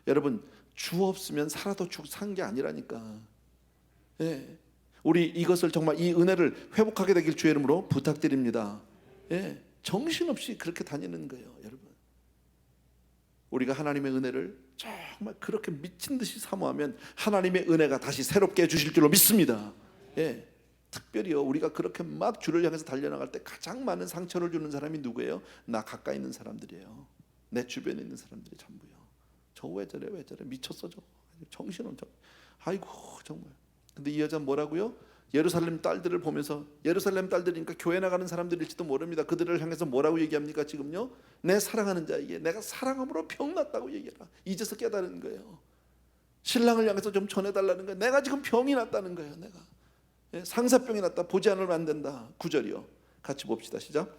여러분, 주 없으면 살아도 산 게 아니라니까. 예. 우리 이것을 정말 이 은혜를 회복하게 되길 주의 이름으로 부탁드립니다. 예. 정신없이 그렇게 다니는 거예요, 여러분. 우리가 하나님의 은혜를 정말 그렇게 미친 듯이 사모하면 하나님의 은혜가 다시 새롭게 해주실 줄로 믿습니다. 예. 특별히요, 우리가 그렇게 막 주를 향해서 달려나갈 때 가장 많은 상처를 주는 사람이 누구예요? 나 가까이 있는 사람들이에요. 내 주변에 있는 사람들이 전부요. 저 왜 저래 미쳤어 저. 정신없죠. 아이고 정말. 근데 이 여자 뭐라고요? 예루살렘 딸들을 보면서, 예루살렘 딸들이니까 교회 나가는 사람들일지도 모릅니다. 그들을 향해서 뭐라고 얘기합니까? 지금요, 내 사랑하는 자에게 내가 사랑함으로 병났다고 얘기해라. 이제서 깨달은 거예요. 신랑을 향해서 좀 전해달라는 거예요. 내가 지금 병이 났다는 거예요. 내가 상사병이 났다. 보지 않으면 안 된다. 9절이요. 같이 봅시다. 시작.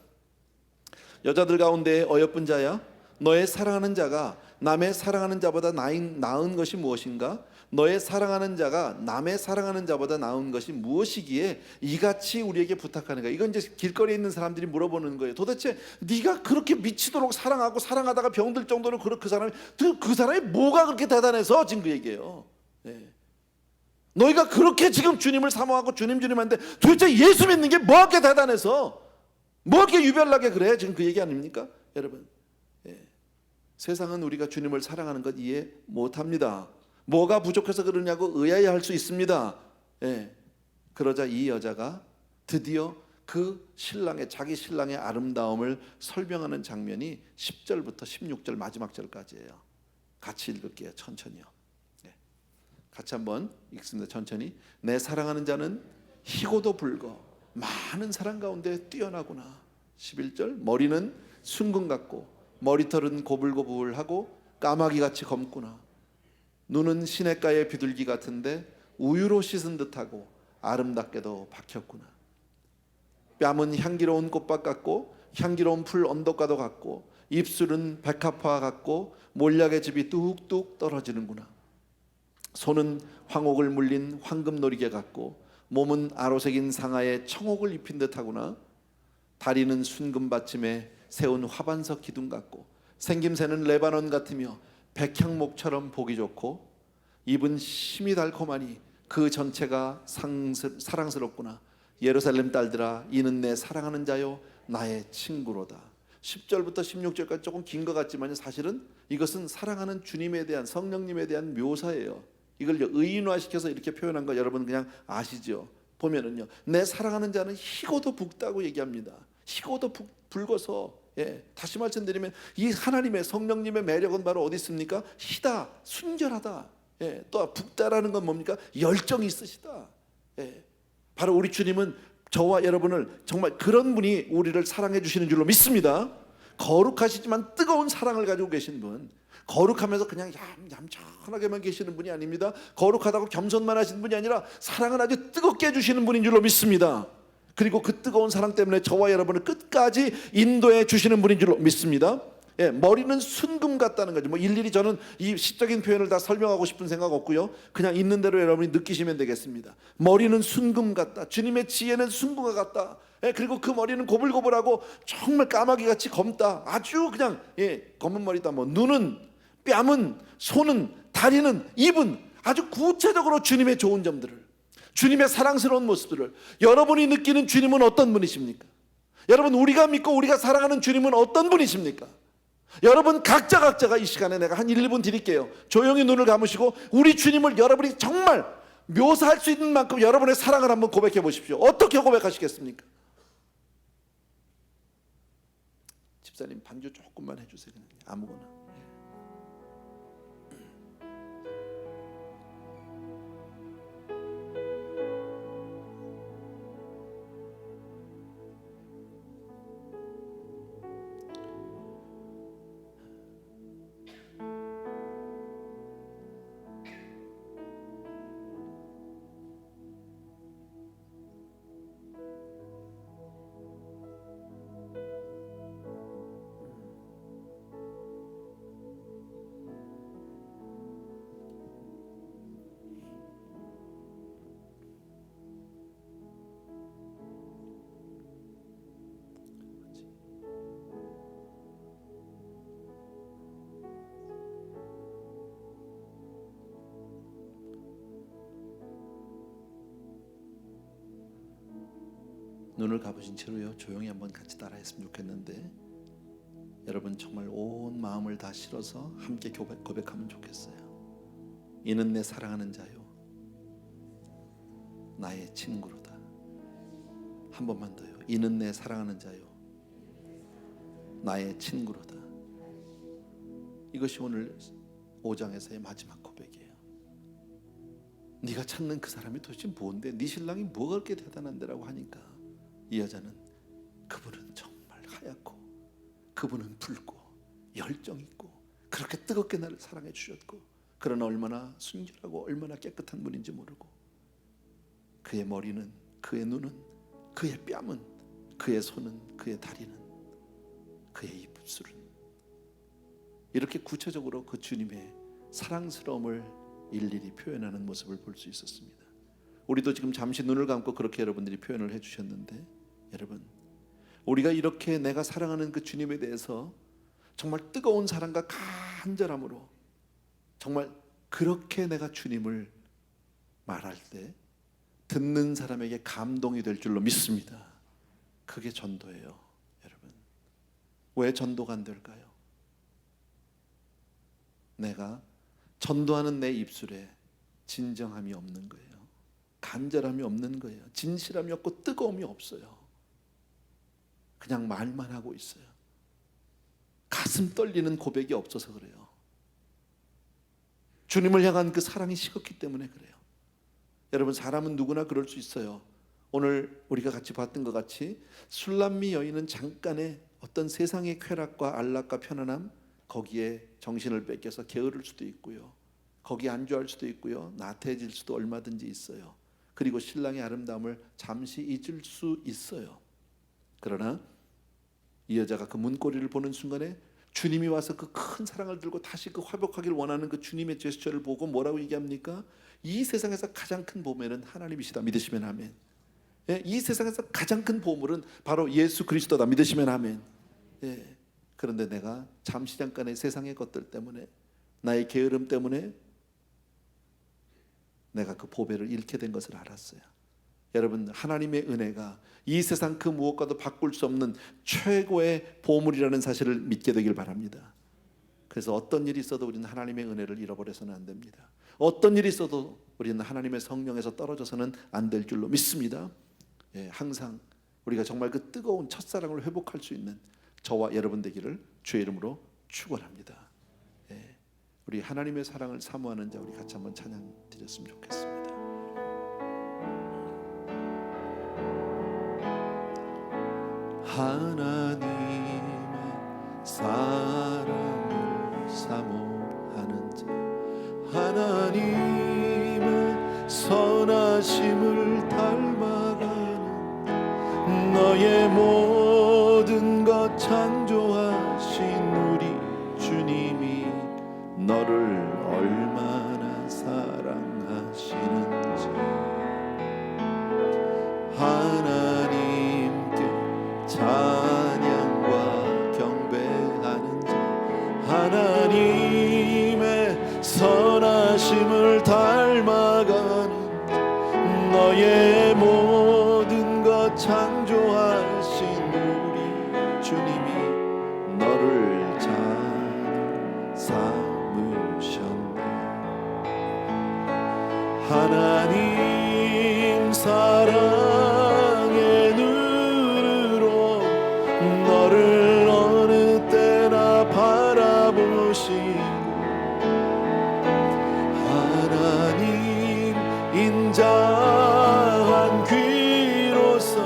여자들 가운데 어여쁜 자야, 너의 사랑하는 자가 남의 사랑하는 자보다 나은 것이 무엇인가? 너의 사랑하는 자가 남의 사랑하는 자보다 나은 것이 무엇이기에 이같이 우리에게 부탁하는가? 이건 이제 길거리에 있는 사람들이 물어보는 거예요. 도대체 네가 그렇게 미치도록 사랑하고 사랑하다가 병들 정도로 그 사람이 뭐가 그렇게 대단해서 지금 그 얘기예요. 네. 너희가 그렇게 지금 주님을 사모하고 주님 하는데 도대체 예수 믿는 게 뭐가 대단해서 뭐 이렇게 유별나게 그래? 지금 그 얘기 아닙니까? 여러분, 세상은 우리가 주님을 사랑하는 것 이해 못합니다. 뭐가 부족해서 그러냐고 의아해할 수 있습니다. 예. 그러자 이 여자가 드디어 그 자기 신랑의 아름다움을 설명하는 장면이 10절부터 16절 마지막 절까지예요. 같이 읽을게요. 천천히요. 예. 같이 한번 읽습니다. 천천히. 내 사랑하는 자는 희고도 붉어 많은 사랑 가운데 뛰어나구나. 11절. 머리는 순금 같고 머리털은 고불고불하고 까마귀같이 검구나. 눈은 시냇가의 비둘기 같은데 우유로 씻은 듯하고 아름답게도 박혔구나. 뺨은 향기로운 꽃밭 같고 향기로운 풀 언덕과도 같고 입술은 백합화 같고 몰약의 즙이 뚝뚝 떨어지는구나. 손은 황옥을 물린 황금놀이개 같고 몸은 아로색인 상아에 청옥을 입힌 듯하구나. 다리는 순금 받침에 세운 화반석 기둥 같고 생김새는 레바논 같으며 백향목처럼 보기 좋고 입은 심이 달콤하니 그 전체가 사랑스럽구나. 예루살렘 딸들아, 이는 내 사랑하는 자요 나의 친구로다. 10절부터 16절까지 조금 긴 것 같지만 사실은 이것은 사랑하는 주님에 대한, 성령님에 대한 묘사예요. 이걸 의인화시켜서 이렇게 표현한 거 여러분 그냥 아시죠? 보면은요, 내 사랑하는 자는 희고도 붉다고 얘기합니다. 희고도 붉어서, 다시 말씀드리면 이 하나님의 성령님의 매력은 바로 어디 있습니까? 희다, 순결하다. 또 붉다라는 건 뭡니까? 열정이 있으시다. 바로 우리 주님은 저와 여러분을 정말 그런 분이 우리를 사랑해 주시는 줄로 믿습니다. 거룩하시지만 뜨거운 사랑을 가지고 계신 분, 거룩하면서 그냥 얌전하게만 계시는 분이 아닙니다. 거룩하다고 겸손만 하시는 분이 아니라 사랑을 아주 뜨겁게 해주시는 분인 줄로 믿습니다. 그리고 그 뜨거운 사랑 때문에 저와 여러분을 끝까지 인도해 주시는 분인 줄로 믿습니다. 머리는 순금 같다는 거죠. 일일이 저는 이 시적인 표현을 다 설명하고 싶은 생각 없고요, 그냥 있는 대로 여러분이 느끼시면 되겠습니다. 머리는 순금 같다. 주님의 지혜는 순금과 같다. 그리고 그 머리는 고불고불하고 정말 까마귀같이 검다. 아주 그냥 검은 머리다. 눈은, 뺨은, 손은, 다리는, 입은 아주 구체적으로 주님의 좋은 점들을, 주님의 사랑스러운 모습들을, 여러분이 느끼는 주님은 어떤 분이십니까? 여러분, 우리가 믿고 우리가 사랑하는 주님은 어떤 분이십니까? 여러분 각자가 이 시간에 내가 한 1, 2분 드릴게요. 조용히 눈을 감으시고 우리 주님을 여러분이 정말 묘사할 수 있는 만큼 여러분의 사랑을 한번 고백해 보십시오. 어떻게 고백하시겠습니까? 집사님 반주 조금만 해주세요. 그냥 아무거나. 눈을 감으신 채로요 조용히 한번 같이 따라했으면 좋겠는데, 여러분 정말 온 마음을 다 실어서 함께 고백하면 좋겠어요. 이는 내 사랑하는 자요, 나의 친구로다. 한 번만 더요. 이는 내 사랑하는 자요, 나의 친구로다. 이것이 오늘 5장에서의 마지막 고백이에요. 네가 찾는 그 사람이 도대체 뭔데, 네 신랑이 뭐가 그렇게 대단한데라고 하니까 이 여자는 그분은 정말 하얗고, 그분은 붉고 열정 있고, 그렇게 뜨겁게 나를 사랑해 주셨고, 그러나 얼마나 순결하고 얼마나 깨끗한 분인지 모르고, 그의 머리는, 그의 눈은, 그의 뺨은, 그의 손은, 그의 다리는, 그의 입술은, 이렇게 구체적으로 그 주님의 사랑스러움을 일일이 표현하는 모습을 볼 수 있었습니다. 우리도 지금 잠시 눈을 감고 그렇게 여러분들이 표현을 해주셨는데, 여러분 우리가 이렇게 내가 사랑하는 그 주님에 대해서 정말 뜨거운 사랑과 간절함으로 정말 그렇게 내가 주님을 말할 때 듣는 사람에게 감동이 될 줄로 믿습니다. 그게 전도예요. 여러분, 왜 전도가 안 될까요? 내가 전도하는 내 입술에 진정함이 없는 거예요. 간절함이 없는 거예요. 진실함이 없고 뜨거움이 없어요. 그냥 말만 하고 있어요. 가슴 떨리는 고백이 없어서 그래요. 주님을 향한 그 사랑이 식었기 때문에 그래요. 여러분, 사람은 누구나 그럴 수 있어요. 오늘 우리가 같이 봤던 것 같이 술람미 여인은 잠깐의 어떤 세상의 쾌락과 안락과 편안함, 거기에 정신을 뺏겨서 게으를 수도 있고요, 거기에 안주할 수도 있고요, 나태해질 수도 얼마든지 있어요. 그리고 신랑의 아름다움을 잠시 잊을 수 있어요. 그러나 이 여자가 그 문고리를 보는 순간에 주님이 와서 그 큰 사랑을 들고 다시 그 화복하기를 원하는 그 주님의 제스처를 보고 뭐라고 얘기합니까? 이 세상에서 가장 큰 보물은 하나님이시다. 믿으시면 아멘. 예, 이 세상에서 가장 큰 보물은 바로 예수 그리스도다. 믿으시면 아멘. 예, 그런데 내가 잠시 잠깐의 세상의 것들 때문에, 나의 게으름 때문에 내가 그 보배를 잃게 된 것을 알았어요. 여러분, 하나님의 은혜가 이 세상 그 무엇과도 바꿀 수 없는 최고의 보물이라는 사실을 믿게 되길 바랍니다. 그래서 어떤 일이 있어도 우리는 하나님의 은혜를 잃어버려서는 안 됩니다. 어떤 일이 있어도 우리는 하나님의 성령에서 떨어져서는 안 될 줄로 믿습니다. 예, 항상 우리가 정말 그 뜨거운 첫사랑을 회복할 수 있는 저와 여러분 되기를 주의 이름으로 축원합니다. 예, 우리 하나님의 사랑을 사모하는 자, 우리 같이 한번 찬양 드렸으면 좋겠습니다. 하나님의 사랑을 사모하는 자, 하나님의 선하심을 닮아가는, 너의 모든 것 창조하신 우리 주님이 너를 얼마나 사랑하시는지, 하나님께 찬양과 경배하는 자, 하나님의 선하심을 닮아가는, 너의 모든 것 창조하신 우리 주님이 너를 잘 삼으셨네. 하나님 사랑의 눈으로 너를 어느 때나 바라보시고, 하나님 인자한 귀로서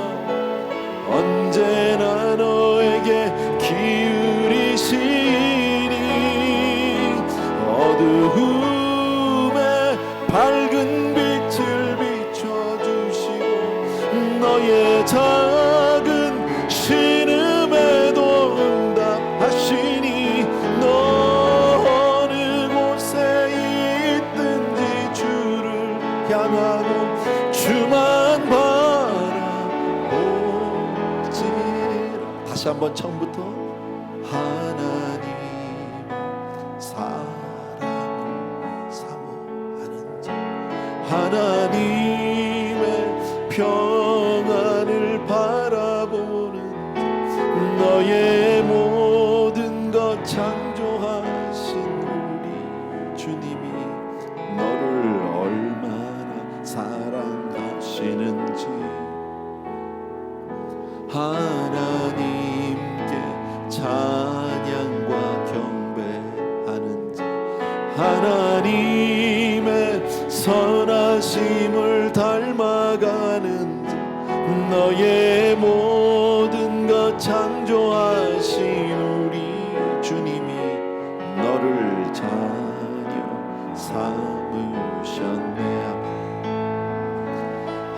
언제나 너에게 기울이시니, 어두움에 밝은 빛을 비춰주시고, 너의 작은 신음에도 응답하시니, 너 어느 곳에 있든지 주를 향하고 주만 바라보지라. 다시 한번 처음부터. 하나님 사랑을 사모하는 자, 하나님의 평안을 바라 선하심을 닮아가는 자, 너의 모든 것 창조하신 우리 주님이 너를 자녀 삼으셨네.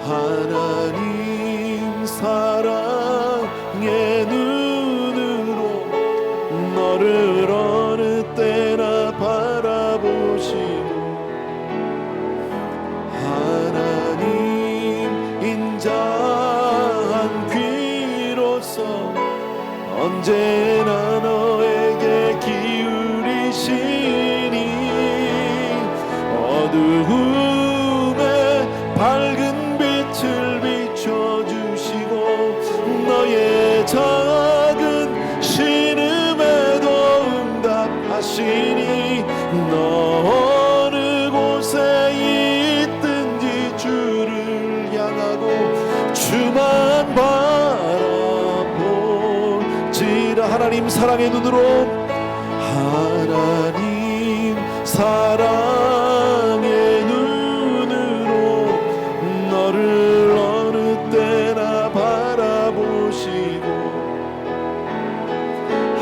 하나님 사랑의 눈으로 너를 어느 때나 바라보시고 하나님 인자한 귀로서 언제나 너에게 기울이시니 어두움에 밝은 빛을 비춰주시고 너의 작은 신음에도 응답하시니 너 어느 곳에 있든지 주를 향하고 주만 바라볼지라. 하나님 사랑의 눈으로 하나님 사랑의 눈으로 너를 어느 때나 바라보시고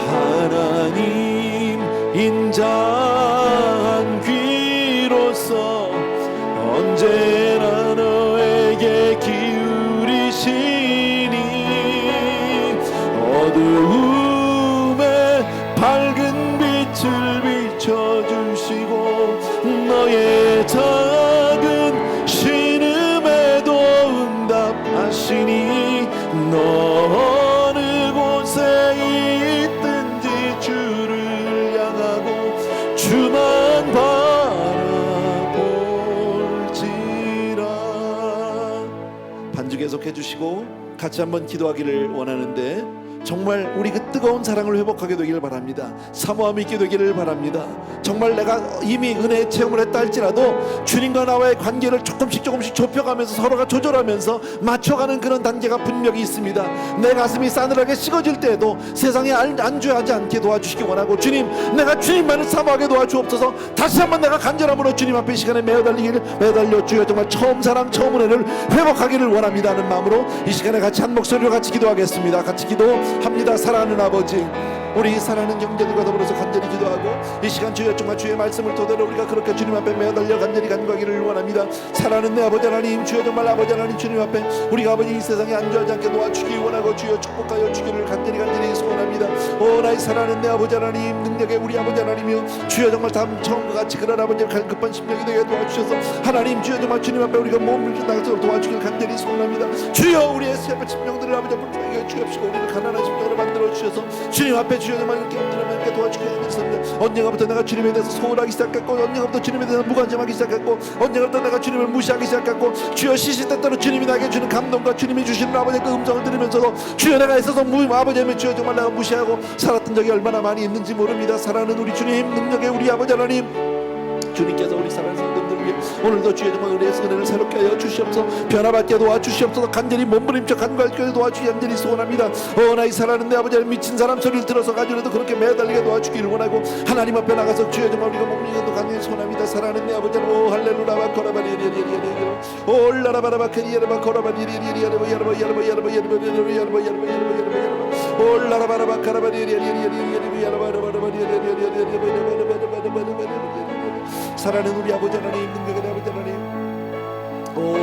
하나님 인자한 귀로서 언제나 너에게 기울이시니 어두움에 밝은 빛을 비춰주시고 너의 작은 신음에도 응답하시니 너 어느 곳에 있든지 주를 향하고 주만 바라볼지라. 반주 계속해 주시고 같이 한번 기도하기를 원하는데 정말 우리 그 뜨거운 사랑을 회복하게 되기를 바랍니다. 사모함이 있게 되기를 바랍니다. 정말 내가 이미 은혜의 체험을 했다 할지라도 주님과 나와의 관계를 조금씩 좁혀가면서 서로가 조절하면서 맞춰가는 그런 단계가 분명히 있습니다. 내 가슴이 싸늘하게 식어질 때에도 세상에 안주하지 않게 도와주시기 원하고 주님 내가 주님만을 사모하게 도와주옵소서. 다시 한번 내가 간절함으로 주님 앞에 이 시간에 매달려 주여 정말 처음 사랑 처음 은혜를 회복하기를 원합니다 하는 마음으로 이 시간에 같이 한 목소리로 같이 기도하겠습니다. 같이 기도합니다. 사랑하는 아버지, 우리 사랑하는 형제들과 더불어서 간절히 기도하고 이 시간 주여 정말 주의 말씀을 토대로 우리가 그렇게 주님 앞에 매달려 간절히 간구하기를 원합니다. 사랑하는 내 아버지 하나님, 주여 정말 아버지 하나님 주님 앞에 우리가 아버지 이 세상에 안주하지 않게 도와주기 원하고 주여 축복하여 주기를 간절히 소원합니다. 오 나의 사랑하는 내 아버지 하나님, 능력의 우리 아버지 하나님이여 주여 정말 다음 처음과 같이 그런 아버지의 갈급한 심령이 되게 도와주셔서 하나님 주여 정말 주님 앞에 우리가 몸을 나가서 도와주기를 간절히 소원합니다. 주여 우리의 세번 심령들을 아버지 불쌍하게 주옵시고 우리를 가난한 심령으로 만들어 주셔서 주님 앞에 주여 정말 이렇게 엎드려면 이렇게 도와주게 해주셨습니다. 언젠가부터 내가 주님에 대해서 소홀하기 시작했고 언젠가부터 주님에 대해서 무관심하기 시작했고 언젠가부터 내가 주님을 무시하기 시작했고 주여 시시때때로 주님이 나에게 주는 감동과 주님이 주시는 아버지의 그 음성을 들으면서도 주여 내가 있어서 아버지의 주여 정말 내가 무시하고 살았던 적이 얼마나 많이 있는지 모릅니다. 사랑하는 우리 주님, 능력의 우리 아버지 하나님, 주님께서 우리 사랑하는 성도들을 위해 오늘도 주의 정말 은혜를 새롭게 하여 주시옵소서. 변화받게 도와주시옵소서. 간절히 몸부림쳐 간구하게 도와주기 간절히 소원합니다. 나의 사랑하는 내 아버지 미친 사람 소리를 들어서 가지고라도 그렇게 매달리게 도와주기를 원하고 하나님 앞에 나가서 주의 정말 우리가 몸부림쳐도 간절히 소원합니다. 사랑하는 내 아버지 오 할렐루야 코라바리리리리리리 올라라바라바케리야라바 코라바리리리리리리 사랑하는 우리 아버지 하나님, 능력의 아버지 하나님, 오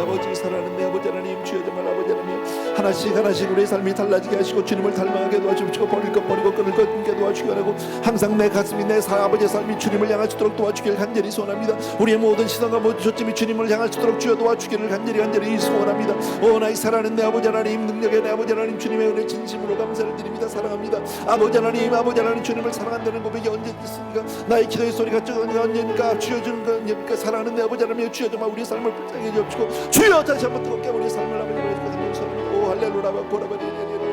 아버지 사랑하는 내 아버지 하나님, 주여 정말 아버지 하나님 하나씩 우리의 삶이 달라지게 하시고 주님을 닮아가게 도와주시고 버릴 것 버리고 끊을 것 끊게 도와주시기 바라고 항상 내 가슴이 내 아버지의 삶이 주님을 향할 수 있도록 도와주기를 간절히 소원합니다. 우리의 모든 시선과 모든 초점이 주님을 향할 수 있도록 주여 도와주기를 간절히 소원합니다. 오 나의 사랑하는 내 아버지 하나님, 능력의 내 아버지 하나님, 주님의 은혜 진심으로 감사를 드립니다. 사랑합니다. 아버지 하나님 주님을 사랑한다는 고백이 언제 있습니까? 나의 기도의 소리가 언제니까 주여 주는 건 언제입니까? 사랑하는 내 아버지 하나님, 주여 정말 우리의 삶을 불쌍히 여주시고 주여 다시 한번 뜨겁게 우리의 삶을 아버지로 해주시고 오 할렐루야 코라바리리리리리리리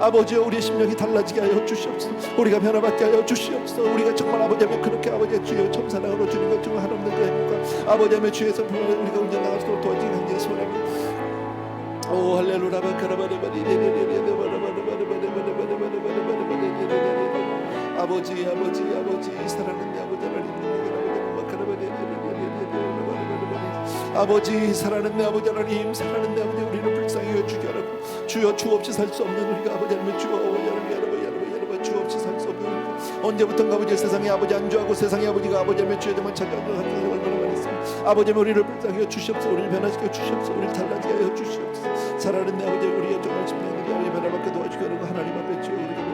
아버지여 우리의 심령이 달라지게 하여 주시옵소서. 우리가 변화받게 하여 주시옵소서. 우리가 정말 아버지여 그렇게 아버지의 주여 천사랑으로 주님 것 중 하나님의 그 행복과 아버지의 주에서 우리가 운전 나갈 수 있도록 도와주기 간절히 소원합니다. 오 할렐루야. 아버지 사랑하는 내 아버지 하나님, 아버지 사랑하는 내 아버지 하나님, 사랑하는 내 아버지 우리를 불쌍히 여주게 하라고. 주여 주 없이 살 수 없는 우리가 아버지 하나님, 주여 주 없이 살 수 없는 우리가 언제부턴가 아버지 세상에 아버지 안주하고 세상에 아버지가 아버지 하나님 주여 정말 착각을 하는 걸 얼마나 많이 했습니다. 아버지 우리를 불쌍히 여 주시옵소서. 우리를 변화시켜 주시옵소서. 우리를 달라지게 하여 주시옵소서. 사랑하는 내 아버지 우리의 정말 심령들이 아버지 변화받게 도와주게 하는 거 하나님 앞에 주여 우리가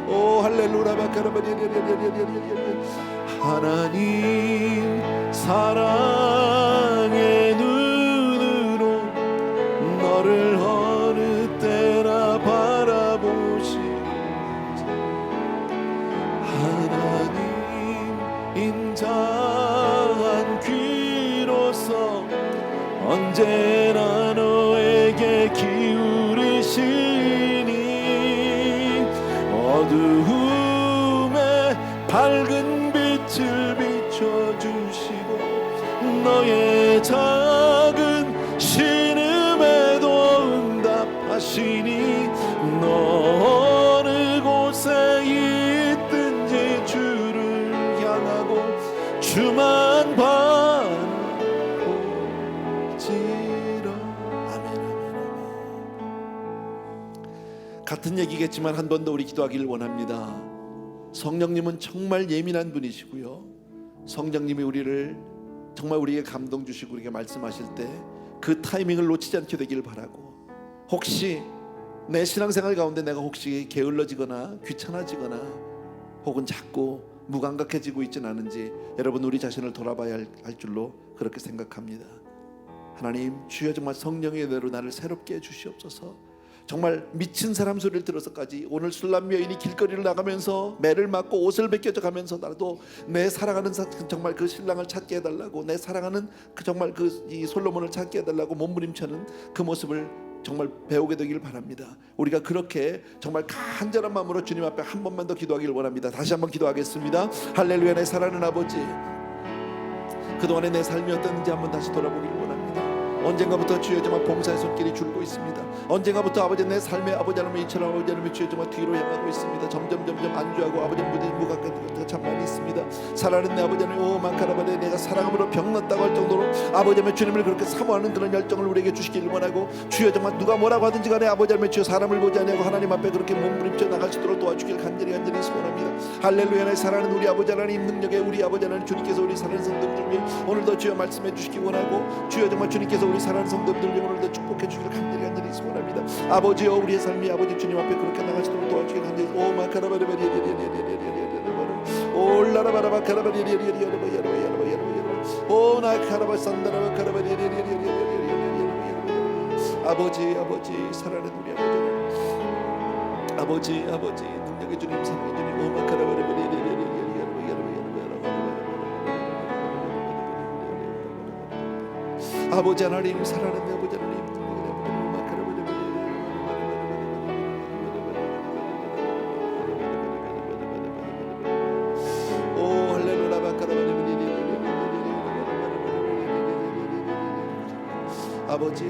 오 할렐루야. 하나님 사랑의 눈으로 너를 어느 때나 바라보시고 하나님 인자한 귀로서 언제나 너에게 기울이시니 어두움에 밝은 빛을 비춰주시고 너의 작은 신음에도 응답하시니 너 어느 곳에 있든지 주를 향하고 주만 바라보지라. 아멘. 같은 얘기겠지만 한 번 더 우리 기도하기를 원합니다. 성령님은 정말 예민한 분이시고요, 성령님이 우리를 정말 우리에게 감동 주시고 우리에게 말씀하실 때 그 타이밍을 놓치지 않게 되길 바라고, 혹시 내 신앙생활 가운데 내가 혹시 게을러지거나 귀찮아지거나 혹은 자꾸 무감각해지고 있지는 않은지 여러분 우리 자신을 돌아봐야 할 줄로 그렇게 생각합니다. 하나님 주여 정말 성령의 은혜로 나를 새롭게 해주시옵소서. 정말 미친 사람 소리를 들어서까지 오늘 술람 여인이 길거리를 나가면서 매를 맞고 옷을 벗겨져 가면서 나도 내 사랑하는 정말 그 신랑을 찾게 해달라고, 내 사랑하는 그 정말 이 솔로몬을 찾게 해달라고 몸부림치는 그 모습을 정말 배우게 되길 바랍니다. 우리가 그렇게 정말 간절한 마음으로 주님 앞에 한 번만 더 기도하기를 원합니다. 다시 한번 기도하겠습니다. 할렐루야. 내 사랑하는 아버지, 그동안의 내 삶이 어땠는지 한번 다시 돌아보기를 원합니다. 언젠가부터 주여 정말 봉사의 손길이 줄고 있습니다. 언젠가부터 아버지 내 삶의 아버지 하나님 이처럼 아버지 하나님 주여 정말 뒤로 향하고 있습니다. 점점 안주하고 아버지 무감각한 참 많이 있습니다. 사랑하는 내 아버지 하나님, 오 만카라바데 내가 사랑함으로 병났다고 할 정도로 아버지 하나님 주님을 그렇게 사모하는 그런 열정을 우리에게 주시기를 원하고, 주여 정말 누가 뭐라고 하든지 간에 아버지 하나님 주여 사람을 보지 아니하고 하나님 앞에 그렇게 몸부림쳐 나갈 수 있도록 도와주길 간절히 소원합니다. 할렐루야. 내 사랑하는 우리 아버지 하나님 능력에 우리 아버지 하나님 주님께서 우리 사랑하는 성도들 위해 오늘도 주여 말씀해 주시기 원하고, 주여 정말 주님께서 우리 사랑하는 성도들 위해 오늘도 축복해 주기를 간절히 소원합니다. 아버지여 우리의 삶이 아버지 주님 앞에 그렇게 나갈 수 있도록 도와주길 간절히 오 마카라바르바리 올라라바라바 카라바리 오 나카라바 산다라바 카라바리 아버지 사랑하는 우리 아버지 능력의 주님 사랑의 주님 오 마카라바리 아버지 하나님, 사랑하는 아버지 하나님, 오 할렐루야. 아버지,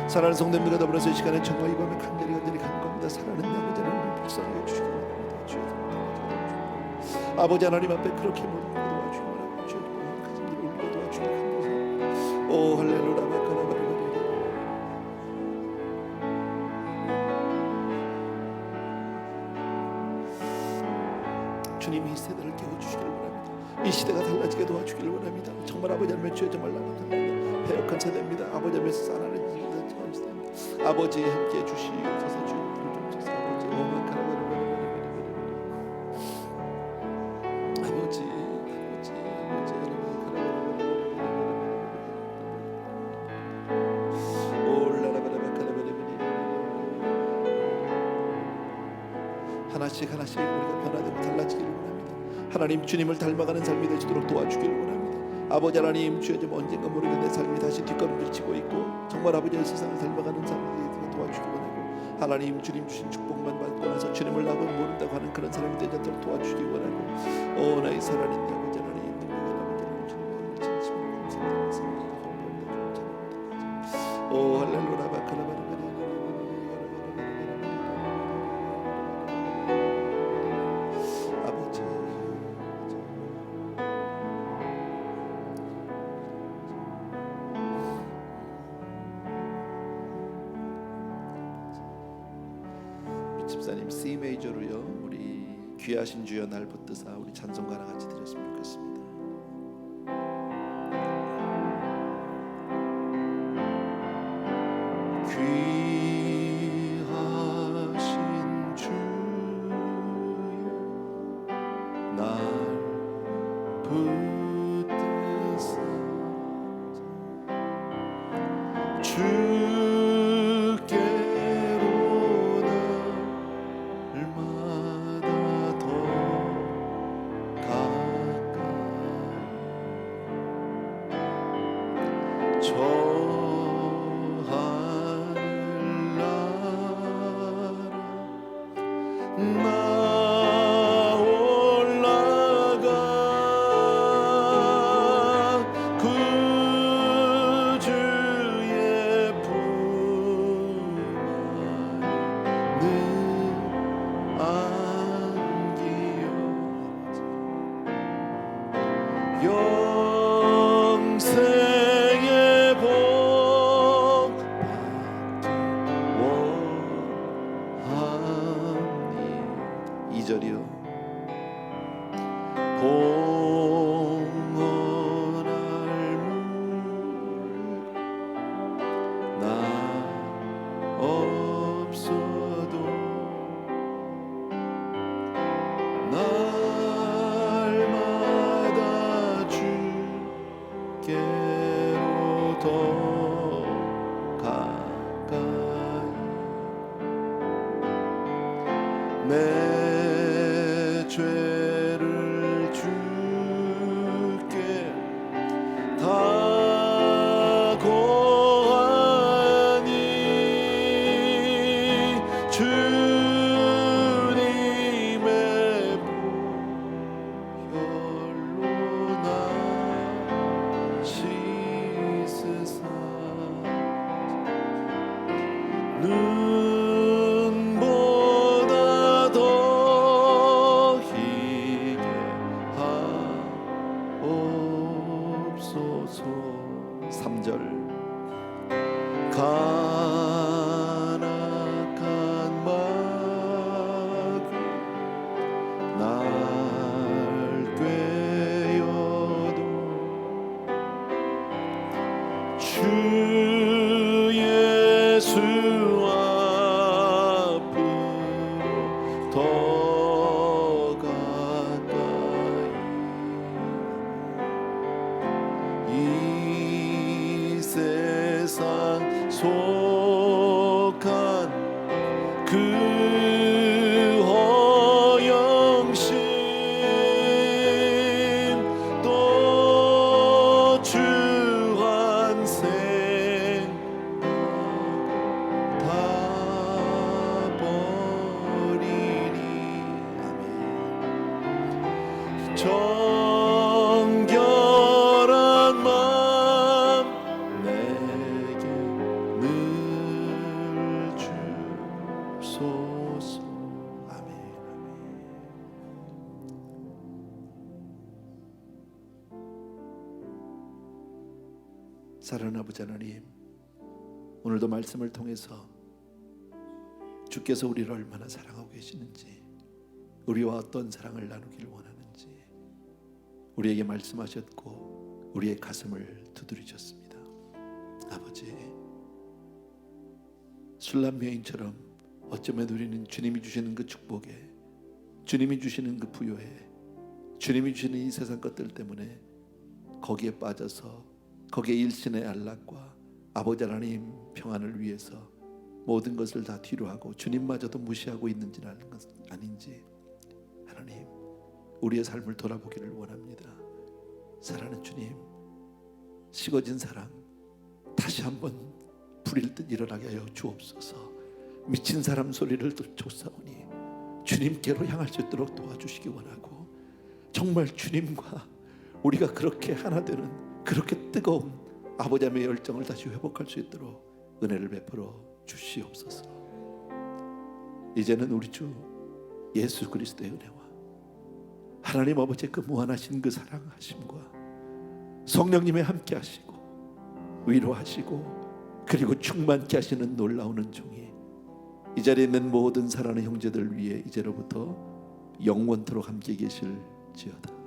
사랑하는 성도님들과 더불어서 이 시간에 정말 이 밤에 간절히 간구합니다. 사랑하는 아버지 하나님, 불쌍히 주시기 바랍니다. 아버지 하나님 앞에 그렇게 모든 도와주시기 바랍니다. 주여, 가슴들을 울려 도와주시기 바랍니다. 오 할렐루야. 주님이 이 세대를 깨워주시기를 바랍니다. 이 시대가 달라지게 도와주기를 원합니다. 정말 아버지 하나님, 주여 정말 나는 배역한 세대입니다. 아버지 하나님 사랑하는 세대입니다. 아버지 함께 주시옵소서. 주님을 좀 주소서. 아버지 하나씩 우리가 변화되고 달라지기를 원합니다. 하나님, 주님을 닮아가는 삶이 되시도록 도와주기를 원합니다. 아버지 하나님, 주여 좀 언젠가 모르게 내 삶이 다시 뒷걸음질 치고 있고 정말 아버지의 세상을 닮아가는 삶이 되도록 도와주기를 원하고, 하나님 주님 주신 축복만 받고 나서 주님을 나고 모른다고 하는 그런 사람이 되도록 도와주기를 원하고, 오 나의 사랑하는 아버지 하나님, 주님을 진심으로 감사합니다. 오 할렐루야. 집사님 C 메이저로요, 우리 귀하신 주여 날 붙드사 우리 찬송가 하나 같이 드렸으면 좋겠습니다. 귀하신 주여 날 붙드사 영생의 복 원하니 2절이요 봉헌할 나 없어도 날마다 주께로 더 가까이 내 죄를 주께 다 고하니 주님의 보혈로 나 씻으사 눈보다 더 희게 하옵소서. 3절 간악한 마귀 날 꾀어도 주 예수 앞으로 더 가까이 이 세상 속한 그 허영심 정결한 마음 내게 늘 주소서. 아멘. 사랑하는 아버지 하나님, 오늘도 말씀을 통해서 주께서 우리를 얼마나 사랑하고 계시는지, 우리와 어떤 사랑을 나누기를 원하는지 우리에게 말씀하셨고 우리의 가슴을 두드리셨습니다. 아버지, 술람 여인처럼 어쩌면 우리는 주님이 주시는 그 축복에, 주님이 주시는 그 부요에, 주님이 주시는 이 세상 것들 때문에 거기에 빠져서 거기에 일신의 안락과 아버지 하나님 평안을 위해서 모든 것을 다 뒤로 하고 주님마저도 무시하고 있는지는 아는 것 아닌지, 하나님 우리의 삶을 돌아보기를 원합니다. 사랑하는 주님, 식어진 사랑 다시 한번 불일 듯 일어나게 하여 주옵소서. 미친 사람 소리를 쫓아오니 주님께로 향할 수 있도록 도와주시기 원하고, 정말 주님과 우리가 그렇게 하나 되는 그렇게 뜨거운 아버지 하나님의 열정을 다시 회복할 수 있도록 은혜를 베풀어 주시옵소서. 이제는 우리 주 예수 그리스도의 은혜와 하나님 아버지의 그 무한하신 그 사랑하심과 성령님의 함께 하시고 위로하시고 그리고 충만케 하시는 놀라운 은총이 이 자리에 있는 모든 사랑하는 형제들 위해 이제로부터 영원토록 함께 계실지어다.